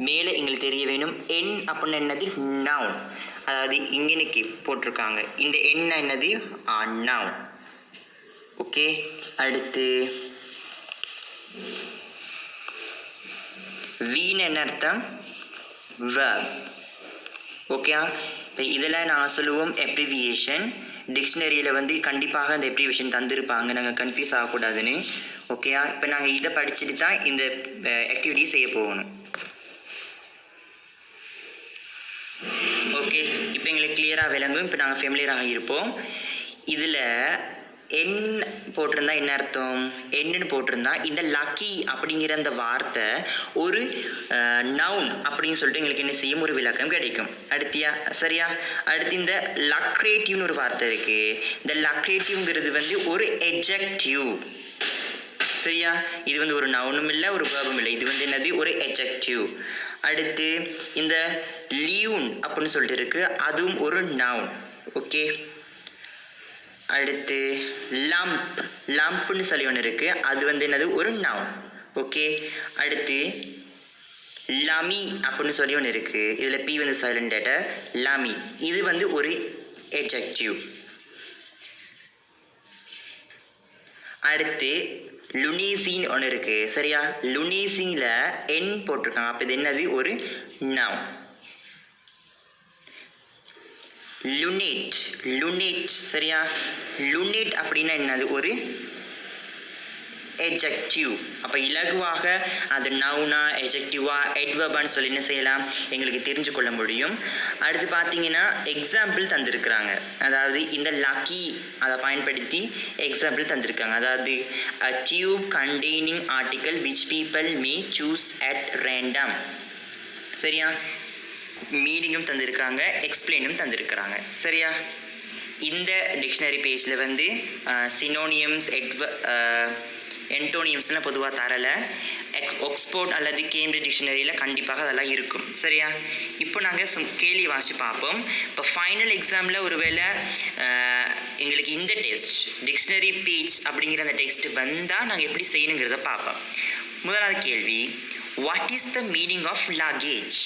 மேலே எங்களுக்கு தெரிய வேணும் என் அப்படின்னு என்னது? நவுன். அதாவது இங்கனுக்கு போட்டிருக்காங்க. இந்த என் என்னது? நவுன். ஓகே, அடுத்து வீன்னு என்ன அர்த்தம்? verb. ஓகே, இப்போ இதில் நாங்கள் சொல்லுவோம் அப்ரிவியேஷன். டிக்ஷனரியில் கண்டிப்பாக அந்த அப்ரிவியேஷன் தந்திருப்பாங்க, நாங்கள் கன்ஃபியூஸ் ஆகக்கூடாதுன்னு. ஓகேயா? இப்போ நாங்கள் இதை படிச்சுட்டு தான் இந்த ஆக்டிவிட்டி செய்ய போகணும். ஓகே, இப்போ எங்களுக்கு கிளியராக விளங்கும். இப்போ நாங்கள் ஃபெமிலியராக இருப்போம். இதில் என் போட்டிருந்தா என்ன அர்த்தம்? என்னன்னு போட்டிருந்தா இந்த லக்கி அப்படிங்கிற அந்த வார்த்தை ஒரு நவுன் அப்படின்னு சொல்லிட்டு எங்களுக்கு என்ன செய்யும், ஒரு விளக்கம் கிடைக்கும். அடுத்தியா சரியா? அடுத்து இந்த லக்ரேட்டிவ்னு ஒரு வார்த்தை இருக்கு. இந்த லக்ரேட்டிவ்ங்கிறது வந்து ஒரு எட்ஜெக்டிவ். சரியா? இது வந்து ஒரு நவுனும் இல்லை, ஒரு வேர்பும் இல்லை. இது வந்து என்னது, ஒரு எட்ஜெக்டிவ். அடுத்து இந்த லியூன் அப்படின்னு சொல்லிட்டு இருக்கு, அதுவும் ஒரு நவுன். ஓகே. அடுத்து லம்ப்னு சொல்லி ஒன்று இருக்கு, அது வந்து என்னது, ஒரு நவுன். ஓகே. அடுத்து லமி அப்படின்னு சொல்லி ஒன்று இருக்கு, இதில் பி வந்து சைலண்ட் லெட்டர், லமி, இது வந்து ஒரு எட்ஜெக்டிவ். அடுத்து லுனேசின்னு ஒன்று இருக்கு. சரியா? லுனேசியில் என் போட்டிருக்காங்க, அப்போ இது என்னது, ஒரு நவுன். லுனேட் சரியா? லுனேட் அப்படின்னா என்னது, ஒரு எட்ஜெக்டிவ். அப்போ இலகுவாக அது நவுனா எட்ஜெக்டிவா எட்வர்பான்னு சொல்லி என்ன செய்யலாம், எங்களுக்கு தெரிஞ்சு கொள்ள முடியும். அடுத்து பார்த்தீங்கன்னா எக்ஸாம்பிள் தந்திருக்கிறாங்க. அதாவது இந்த லக்கி அதை பயன்படுத்தி எக்ஸாம்பிள் தந்திருக்காங்க. அதாவது a tube containing article which people may choose at random. சரியா? மீனிங்கும் தந்திருக்காங்க, எக்ஸ்பிளைனும் தந்திருக்கிறாங்க. சரியா? இந்த டிக்ஷனரி பேஜில் வந்து சினோனியம்ஸ் என்டோனியம்ஸ்லாம் பொதுவாக தரலை. ஆக்ஸ்போர்ட் அல்லது கேம்பிரிட்ஜ் டிக்ஷனரியில் கண்டிப்பாக அதெல்லாம் இருக்கும். சரியா? இப்போ நாங்கள் கேள்வி வாசித்து பார்ப்போம். இப்போ ஃபைனல் எக்ஸாமில் ஒருவேளை எங்களுக்கு இந்த டெஸ்ட் டிக்ஷனரி பேஜ் அப்படிங்கிற அந்த டெஸ்ட் வந்தால் நாங்கள் எப்படி செய்யணுங்கிறத பார்ப்போம். முதலாவது கேள்வி, what is the meaning of luggage?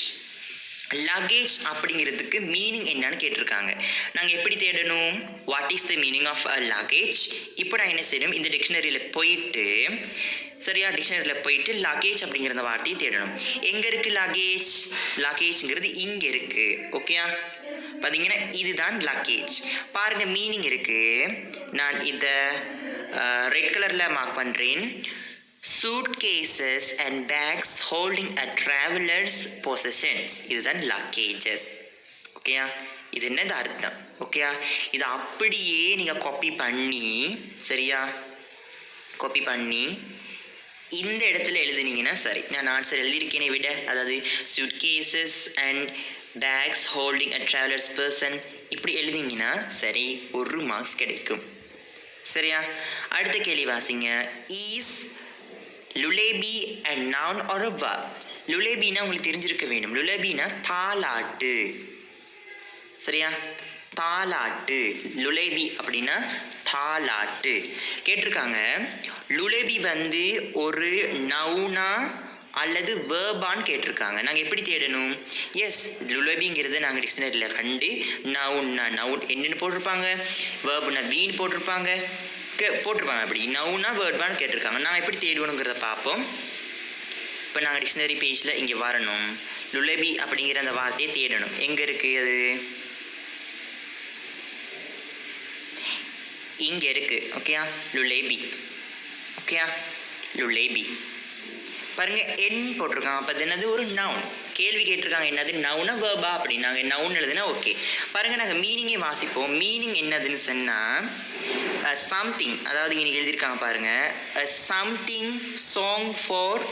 Luggage அப்படிங்கிறதுக்கு மீனிங் என்னன்னு கேட்டிருக்காங்க. நாங்கள் எப்படி தேடணும்? What is the meaning of a luggage? இப்போ நான் என்ன செய்யணும், இந்த டிக்ஷனரியில் போயிட்டு, சரியா, டிக்ஷனரியில் போயிட்டு லக்கேஜ் அப்படிங்கிற அந்த வார்த்தையை தேடணும். எங்கே இருக்குது லக்கேஜ்? லக்கேஜ்ங்கிறது இங்கே இருக்குது. ஓகேயா? பார்த்தீங்கன்னா இதுதான் லக்கேஜ். பாருங்கள், மீனிங் இருக்குது. நான் இதை ரெட் கலரில் மார்க் பண்ணுறேன். suitcases and bags holding a traveler's possessions. இதுதான் luggages. ஓகேயா? இது என்னது அர்த்தம்? ஓகேயா? இது அப்படியே நீங்கள் காப்பி பண்ணி, சரியா, காப்பி பண்ணி இந்த இடத்துல எழுதுனீங்கன்னா சரி. நான் ஆன்சர் எழுதியிருக்கேனே விட, அதாவது suitcases and bags holding a traveler's person இப்படி எழுதிங்கன்னா சரி, 1 மார்க்ஸ் கிடைக்கும். சரியா? அடுத்த கேள்வி வாசிங்க. is lullaby and noun or a verb? லுலேபின்னா உங்களுக்கு தெரிஞ்சிருக்க வேண்டும். லுலேபின்னா தாலாட்டு. சரியா? தாலாட்டு. லுலேபி அப்படின்னா தாலாட்டு. கேட்டிருக்காங்க, லுலேபி வந்து ஒரு நவுனா அல்லது வேர்பான்னு கேட்டிருக்காங்க. நாங்கள் எப்படி தேடணும்? எஸ், லுலேபிங்கிறத நாங்கள் டிக்ஷனரியில் கண்டு நவுன் என்னென்னு போட்டிருப்பாங்க, வேர்புனா பீன்னு போட்டிருப்பாங்க. அப்படி நவுனா வேர்பான்னு கேட்டிருக்காங்க. நான் எப்படி தேடுவோனுங்கிறத பார்ப்போம். இப்போ நாங்கள் டிக்ஷனரி பேஜில் இங்கே வரணும். லுலேபி அப்படிங்கிற அந்த வார்த்தையை தேடணும். எங்கே இருக்குது அது? இங்கே இருக்குது. ஓகேயா? லுலேபி. ஓகேயா? லுலேபி. பாருங்கள், என் போட்டிருக்காங்க. அப்போ அது என்னது? ஒரு நவுன். கேள்வி கேட்டிருக்காங்க, என்னது நவுனா வேர்பா அப்படி. நாங்கள் நவுன் எழுதுனா ஓகே. பாருங்கள், நாங்கள் மீனிங்கே வாசிப்போம். மீனிங் என்னதுன்னு சொன்னால் சம்திங், அதாவது இங்கே எழுதியிருக்காங்க பாருங்கள், something song for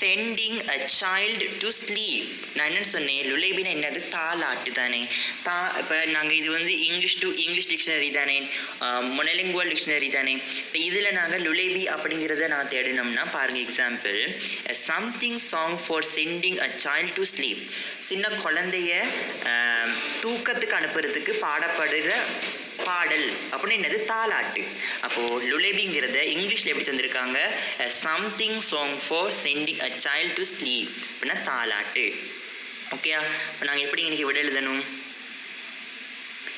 sending a child to sleep. நான் என்னென்னு சொன்னேன், லுலேபினா என்னது? தாலாட்டு தானே. இப்போ நாங்கள் இது வந்து இங்கிலீஷ் டு இங்கிலீஷ் டிக்ஷனரி தானே, மொனலிங்குவல் டிக்ஷனரி தானே. இப்போ இதில் நாங்கள் லுலேபி அப்படிங்கிறத நான் தேடினோம்னா பாருங்கள், example, something song for sending a child to sleep. சின்ன குழந்தைய தூக்கத்துக்கு அனுப்புறதுக்கு பாடப்படுற பாடல் அப்படின்னு என்னது? தாலாட்டு. அப்போது லுலேபிங்கிறத இங்கிலீஷில் எப்படி தந்திருக்காங்க? Something song for sending a child to sleep அப்படின்னா தாலாட்டு. ஓகேயா? இப்போ நாங்கள் எப்படி இன்றைக்கி விட எழுதணும்?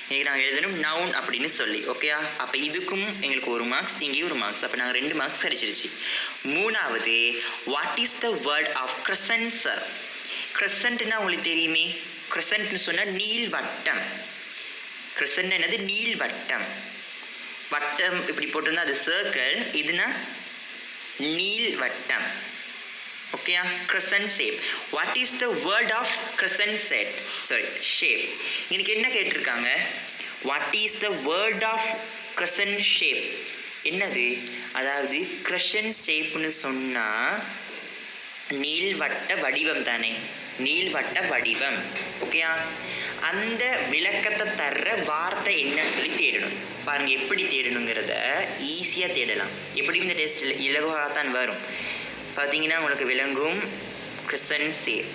இன்றைக்கி நாங்கள் எழுதணும் நவுன் அப்படின்னு சொல்லி. ஓகேயா? அப்போ இதுக்கும் எங்களுக்கு 1 மார்க்ஸ், இங்கேயும் 1 மார்க்ஸ். அப்போ நாங்கள் 2 மார்க்ஸ் கிடைச்சிருச்சு. மூணாவது, what is the word of crescent sir? கிரசன்ட்னா உங்களுக்கு தெரியுமே, கிரசன்ட்னு சொன்னால் நீள்வட்டம். கிரசன்ட் என்னது? நீள்வட்டம். வட்டம் இப்படி போட்டிருந்தா அது சர்க்கிள், இதுனா நீள்வட்டம். ஓகேயா? Crescent shape. What is the word of crescent shape? இன்னைக்கு என்ன கேட்டிருக்காங்க? What is the word of crescent shape? என்னது? அதாவது crescent ஷேப்னு சொன்னால் நீள்வட்ட வடிவம் தானே, நீள்வட்ட வடிவம். ஓகேயா? அந்த விளக்கத்தை தர்ற வார்த்தை என்னன்னு சொல்லி தேடணும். பாருங்கள், எப்படி தேடணுங்கிறத ஈஸியாக தேடலாம். எப்படி இந்த டெஸ்ட்டில் இலகுவாக தான் வரும். பார்த்தீங்கன்னா உங்களுக்கு விளங்கும். crescent shape.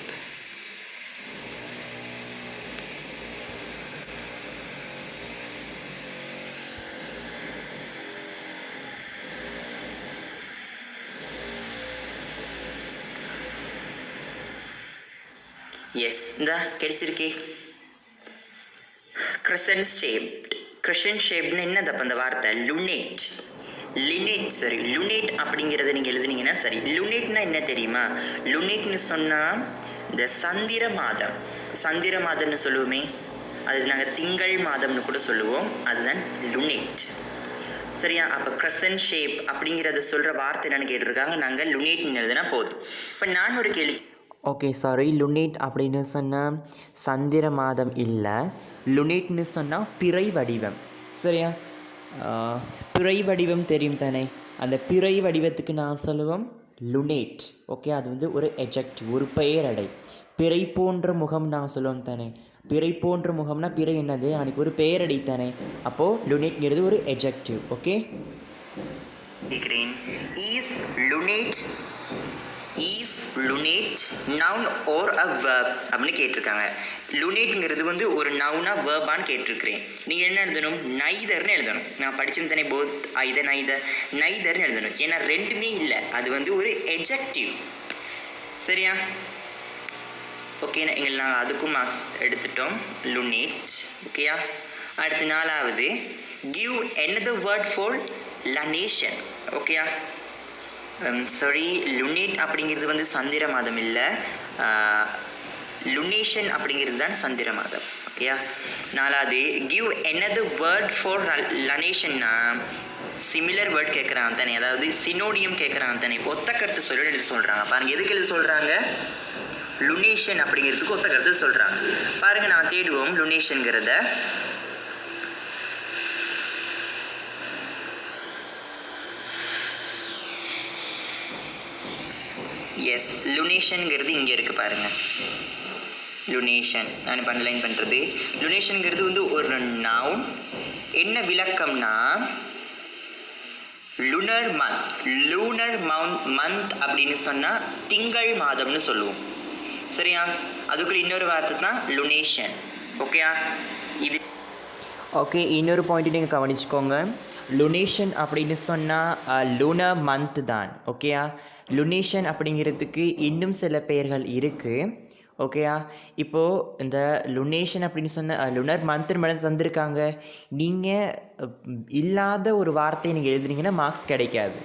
எஸ், இந்த கிடைச்சிருக்கே. crescent shaped. crescent shapedனு என்னது அப்போ அந்த வார்த்தை? லுனேட். லினேட், சரி. லுனேட் அப்படிங்கிறத நீங்கள் எழுதுனீங்கன்னா சரி. லுனேட்னா என்ன தெரியுமா? லுனேட்னு சொன்னால் இந்த சந்திர மாதம், சந்திர மாதம்னு சொல்லுவோமே, அது நாங்கள் திங்கள் மாதம்னு கூட சொல்லுவோம். அதுதான் லுனேட். சரியா? அப்போ crescent ஷேப் அப்படிங்கிறத சொல்கிற வார்த்தை என்னன்னு கேட்டிருக்காங்க. நாங்கள் லுனேட்னு எழுதுனா போதும். இப்போ நான் ஒரு கேள்வி. Okay, sorry. லுனேட் அப்படின்னு சொன்னால் சந்திர மாதம் இல்லை. லுனேட்னு சொன்னால் பிறை வடிவம். சரியா? பிறை வடிவம் தெரியும் தானே? அந்த பிறை வடிவத்துக்கு நான் சொல்லுவோம் லுனேட். ஓகே, அது வந்து ஒரு எஜெக்டிவ், ஒரு பெயரடை. பிறை போன்ற முகம் நான் சொல்லுவோம் தானே? பிறை போன்ற முகம்னா பிறை என்னது? அன்றைக்கி ஒரு பெயரடை தானே? அப்போது லுனேட்ங்கிறது ஒரு adjective. Okay, is lunate noun or a verb அப்படின்னு கேட்டிருக்காங்க. லுனேட்ங்கிறது வந்து ஒரு நவுனா வேர்பான்னு கேட்டிருக்கிறேன். நீங்கள் என்ன எழுதணும்? நைதர்னு எழுதணும். நான் படிச்சிருந்தேனே போத் ஐதர் நைதர்னு எழுதணும். ஏன்னா ரெண்டுமே இல்லை, அது வந்து ஒரு எஜெக்டிவ். சரியா? ஓகே, நாங்கள் அதுக்கும் மார்க்ஸ் எடுத்துட்டோம். லுனேட். ஓகேயா? அடுத்து 4வது, give another word for lunation. ஓகேயா? சாரி, லுனேட் அப்படிங்கிறது வந்து சந்திர மாதம் இல்லை, லுனேஷன் அப்படிங்கிறது தான் சந்திர மாதம். ஓகேயா? 4வது, give another word for lunationna similar word கேட்குறாங்க தானே, அதாவது சினோடியம் கேட்குறாங்க தானே, ஒத்த கருத்து சொல்லி எழுத சொல்கிறாங்க. பாருங்கள், எதுக்கு எழுத சொல்கிறாங்க? லுனேஷன் அப்படிங்கிறதுக்கு ஒத்த கருத்து சொல்கிறாங்க. பாருங்கள், நான் தேடுவோம் லுனேஷனுங்கிறத. எஸ், லுனேஷனுங்கிறது இங்கே இருக்குது பாருங்கள். லுனேஷன் நான் இப்போ அண்டர்லைன் பண்ணுறது. லுனேஷனுங்கிறது வந்து ஒரு நவுன். என்ன விளக்கம்னா லுனர் மந்த் அப்படின்னு சொன்னால் திங்கள் மாதம்னு சொல்லுவோம். சரியா? அதுக்குள்ள இன்னொரு வார்த்தை தான் லுனேஷன். ஓகேயா? இது ஓகே, இன்னொரு பாயிண்ட்டு நீங்கள் கவனிச்சுக்கோங்க. லுனேஷன் அப்படின்னு சொன்னால் லூனர் மந்த் தான். ஓகேயா? லுனேஷன் அப்படிங்கிறதுக்கு இன்னும் சில பெயர்கள் இருக்குது. ஓகேயா? இப்போது இந்த லுனேஷன் அப்படின்னு சொன்ன லுனர் மந்த்னு மட்டும் தந்திருக்காங்க. நீங்கள் இல்லாத ஒரு வார்த்தையை நீங்கள் எழுதுனீங்கன்னா மார்க்ஸ் கிடைக்காது.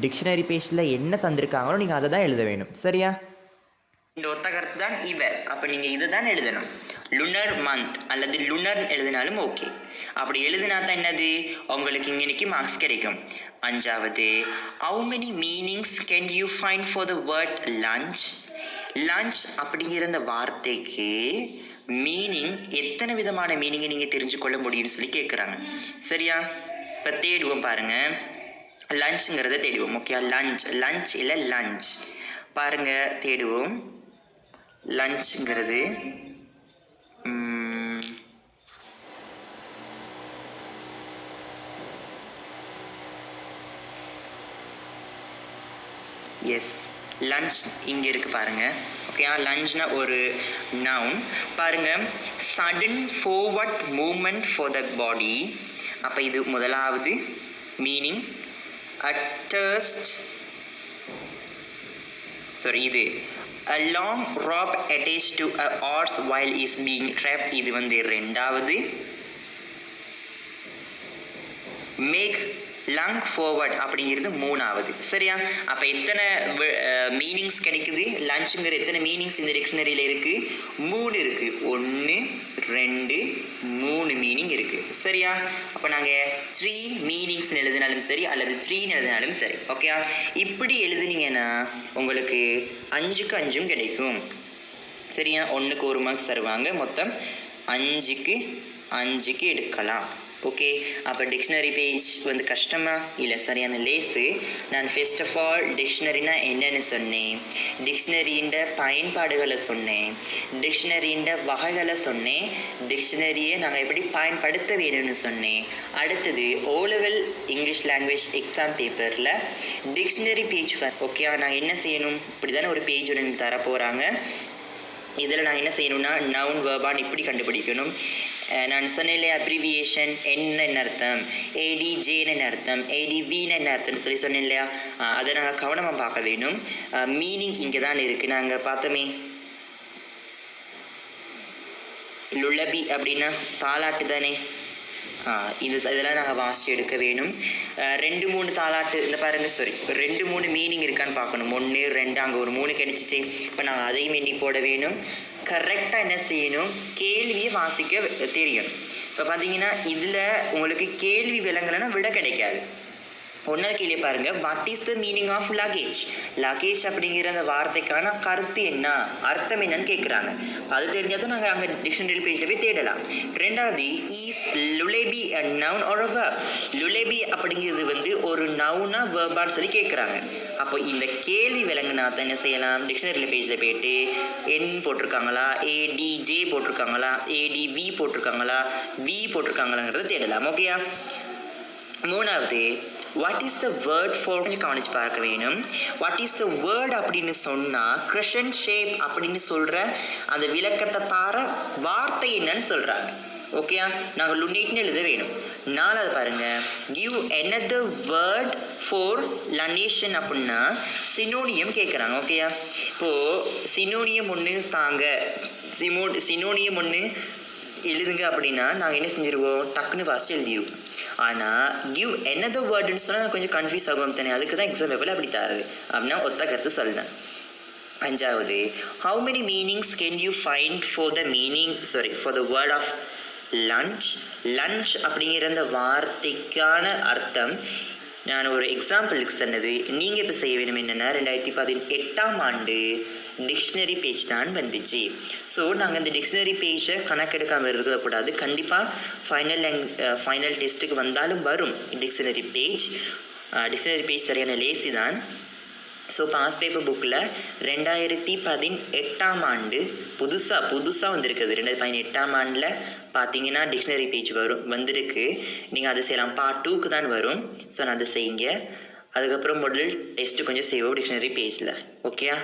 டிக்ஷனரி பேஜில் என்ன தந்திருக்காங்களோ நீங்கள் அதை தான் எழுத வேணும். சரியா? இந்த ஒத்த கருத்து தான் இவர். அப்போ நீங்கள் இதை தான் எழுதணும். லுனர் மந்த் அல்லது லுனர் எழுதினாலும் ஓகே. அப்படி எழுதினா தான் என்னது, உங்களுக்கு இங்கனைக்கு மார்க்ஸ் கிடைக்கும். 5வது, how many meanings can you find for the word lunch? Lunch அப்படிங்கிற அந்த வார்த்தைக்கு மீனிங், எத்தனை விதமான மீனிங்கை நீங்கள் தெரிஞ்சு கொள்ள முடியும்னு சொல்லி கேட்குறாங்க. சரியா? இப்போ தேடுவோம் பாருங்கள். லஞ்சுங்கிறத தேடுவோம். ஓகே, லஞ்ச் இல்லை லஞ்ச். பாருங்கள், தேடுவோம். லஞ்சுங்கிறது எஸ், லஞ்ச் இங்கே இருக்குது பாருங்கள். ஓகேயா? லஞ்ச்னா ஒரு நவுன். பாருங்கள், sudden forward movement for the body. அப்போ இது முதலாவது மீனிங். அட்டஸ்ட், சாரி, இது a long rope attached to a horse while is being trapped. இது வந்து 2வது. make long forward அப்படிங்கிறது 3வது. சரியா? அப்போ எத்தனை மீனிங்ஸ் கிடைக்குது? லஞ்சுங்கிற எத்தனை மீனிங்ஸ் இந்த டிக்ஷனரியில் இருக்குது? 3 இருக்குது. 1 2 3 மீனிங் இருக்குது. சரியா? அப்போ நாங்கள் 3 மீனிங்ஸ்னு எழுதினாலும் சரி அல்லது 3ன்னு எழுதினாலும் சரி. ஓகே, இப்படி எழுதுனீங்கன்னா உங்களுக்கு 5க்கு 5 கிடைக்கும். சரியா? 1க்கு 1 மார்க்ஸ் தருவாங்க. மொத்தம் 5க்கு 5க்கு எடுக்கலாம். ஓகே, அப்போ டிக்ஷனரி பேஜ் வந்து கஷ்டமா இல்லை சரியான லேஸு. நான் ஃபர்ஸ்ட் ஆஃப் ஆல் டிக்ஷனரினா என்னன்னு சொன்னேன், டிக்ஷனரியின் பயன்பாடுகளை சொன்னேன், டிக்ஷனரியின் வகைகளை சொன்னேன், டிக்ஷனரியை நாங்கள் எப்படி பயன்படுத்த வேணும்னு சொன்னேன். அடுத்தது ஓலெவல் இங்கிலீஷ் லாங்குவேஜ் எக்ஸாம் பேப்பரில் டிக்ஷனரி பேஜ் ஓகே நாங்கள் என்ன செய்யணும், இப்படி தானே ஒரு பேஜ் ஒன்று தர போகிறாங்க. இதில் நான் என்ன செய்யணும்னா நவுன் வேர்பான் இப்படி கண்டுபிடிக்கணும். நான் சொன்னேன் அப்ரிவியேஷன் என்ன அர்த்தம், ஏடிஜேன்னு என்ன அர்த்தம், ஏடிவின்னு என்ன அர்த்தம்னு சொன்னேன் இல்லையா, அதை நாங்கள் கவனமாக பார்க்க வேணும். மீனிங் இங்கே தான் இருக்குது. நாங்கள் பார்த்தோமே லுலபி அப்படின்னா தாலாட்டு தானே. இதெல்லாம் நாங்கள் வாசித்து எடுக்க வேணும். 2-3 தாலாட்டு இந்த பாருங்க, சாரி 2-3 மீனிங் இருக்கான்னு பார்க்கணும். 1 2 அங்கே ஒரு 3 கிடைச்சிச்சு. இப்போ நாங்கள் அதையும் எண்ணி போட வேணும். கரெக்டாக என்ன செய்யணும், கேள்வியை வாசிக்க தெரியணும். இப்போ பார்த்தீங்கன்னா இதில் உங்களுக்கு கேள்வி விளங்கலைன்னா விட கிடைக்காது. ஒன்றாவது கேள்வி பாருங்கள், what is the meaning of luggage. Luggage அப்படிங்கிற அந்த வார்த்தைக்கான கருத்து என்ன, அர்த்தம் என்னன்னு கேட்குறாங்க. அது தெரிஞ்சால் தான் நாங்கள் அங்கே டிக்ஷனரி பேஜில் போய் தேடலாம். 2வது, is lullaby a noun or a verb. Lullaby அப்படிங்கிறது வந்து ஒரு நவுனா வெர்பான்னு சொல்லி கேட்குறாங்க. அப்போ இந்த கேள்வி விளங்குனா தான் என்ன செய்யலாம், டிக்ஷனரி பேஜில் போய்ட்டு என் போட்டிருக்காங்களா, ஏடிஜே போட்டிருக்காங்களா, ஏடிவி போட்டிருக்காங்களா, வி போட்டிருக்காங்களாங்கிறத தேடலாம். ஓகேயா. 3வது, what is the word for கவனிச்சு பார்க்க வேணும். வாட் இஸ் த வேர்ட் அப்படின்னு சொன்னால் கிரஷன் ஷேப் அப்படின்னு சொல்கிற அந்த விளக்கத்தை தார வார்த்தை என்னன்னு சொல்கிறாங்க. ஓகேயா, நாங்கள் லுனேட்னு எழுத வேணும். 4வது பாருங்கள், கிவ் another வேர்ட் ஃபார் லனேஷன் அப்படின்னா சினோனியம் கேட்குறாங்க. ஓகேயா, இப்போது சினோனியம் ஒன்று தாங்க, சினோனியம் ஒன்று எழுதுங்க அப்படின்னா நாங்கள் என்ன செஞ்சுருவோம், டக்குன்னு வாசித்து எழுதிடுவோம். ஆனால் கிவ் another வேர்டுன்னு சொன்னால் நான் கொஞ்சம் கன்ஃபியூஸ் ஆகும் தானே, அதுக்கு தான் எக்ஸாம் பேப்பரில் அப்படி தருது. அப்படின்னா ஒத்த கருத்து சொல்லுறேன். 5வது, how many meanings can you find for the word of lunch. Lunch அப்படிங்கிற அந்த வார்த்தைக்கான அர்த்தம் நான் ஒரு எக்ஸாம்பிளுக்கு சொன்னது. நீங்கள் இப்போ செய்ய வேணும் என்னென்னா 2018ஆம் ஆண்டு டிக்ஷனரி பேஜ் தான் வந்துச்சு. ஸோ நாங்கள் இந்த டிக்ஷனரி பேஜை கணக்கெடுக்காமல் இருக்கக்கூடாது. கண்டிப்பாக ஃபைனல் டெஸ்ட்டுக்கு வந்தாலும் வரும் டிக்ஷனரி பேஜ். டிக்ஷனரி பேஜ் சரியான லேசி தான். ஸோ பாஸ் பேப்பர் புக்கில் 2018ஆம் ஆண்டு புதுசாக வந்திருக்குது. 2018ஆம் ஆண்டில் பார்த்தீங்கன்னா டிக்ஷனரி பேஜ் வந்திருக்கு. நீங்கள் அதை செய்யலாம். பார்ட் 2க்கு தான் வரும். ஸோ நான் அதை செய்யுங்க. அதுக்கப்புறம் முதல் டெஸ்ட்டு கொஞ்சம் செய்வோம் டிக்ஷனரி பேஜில். ஓகேயா.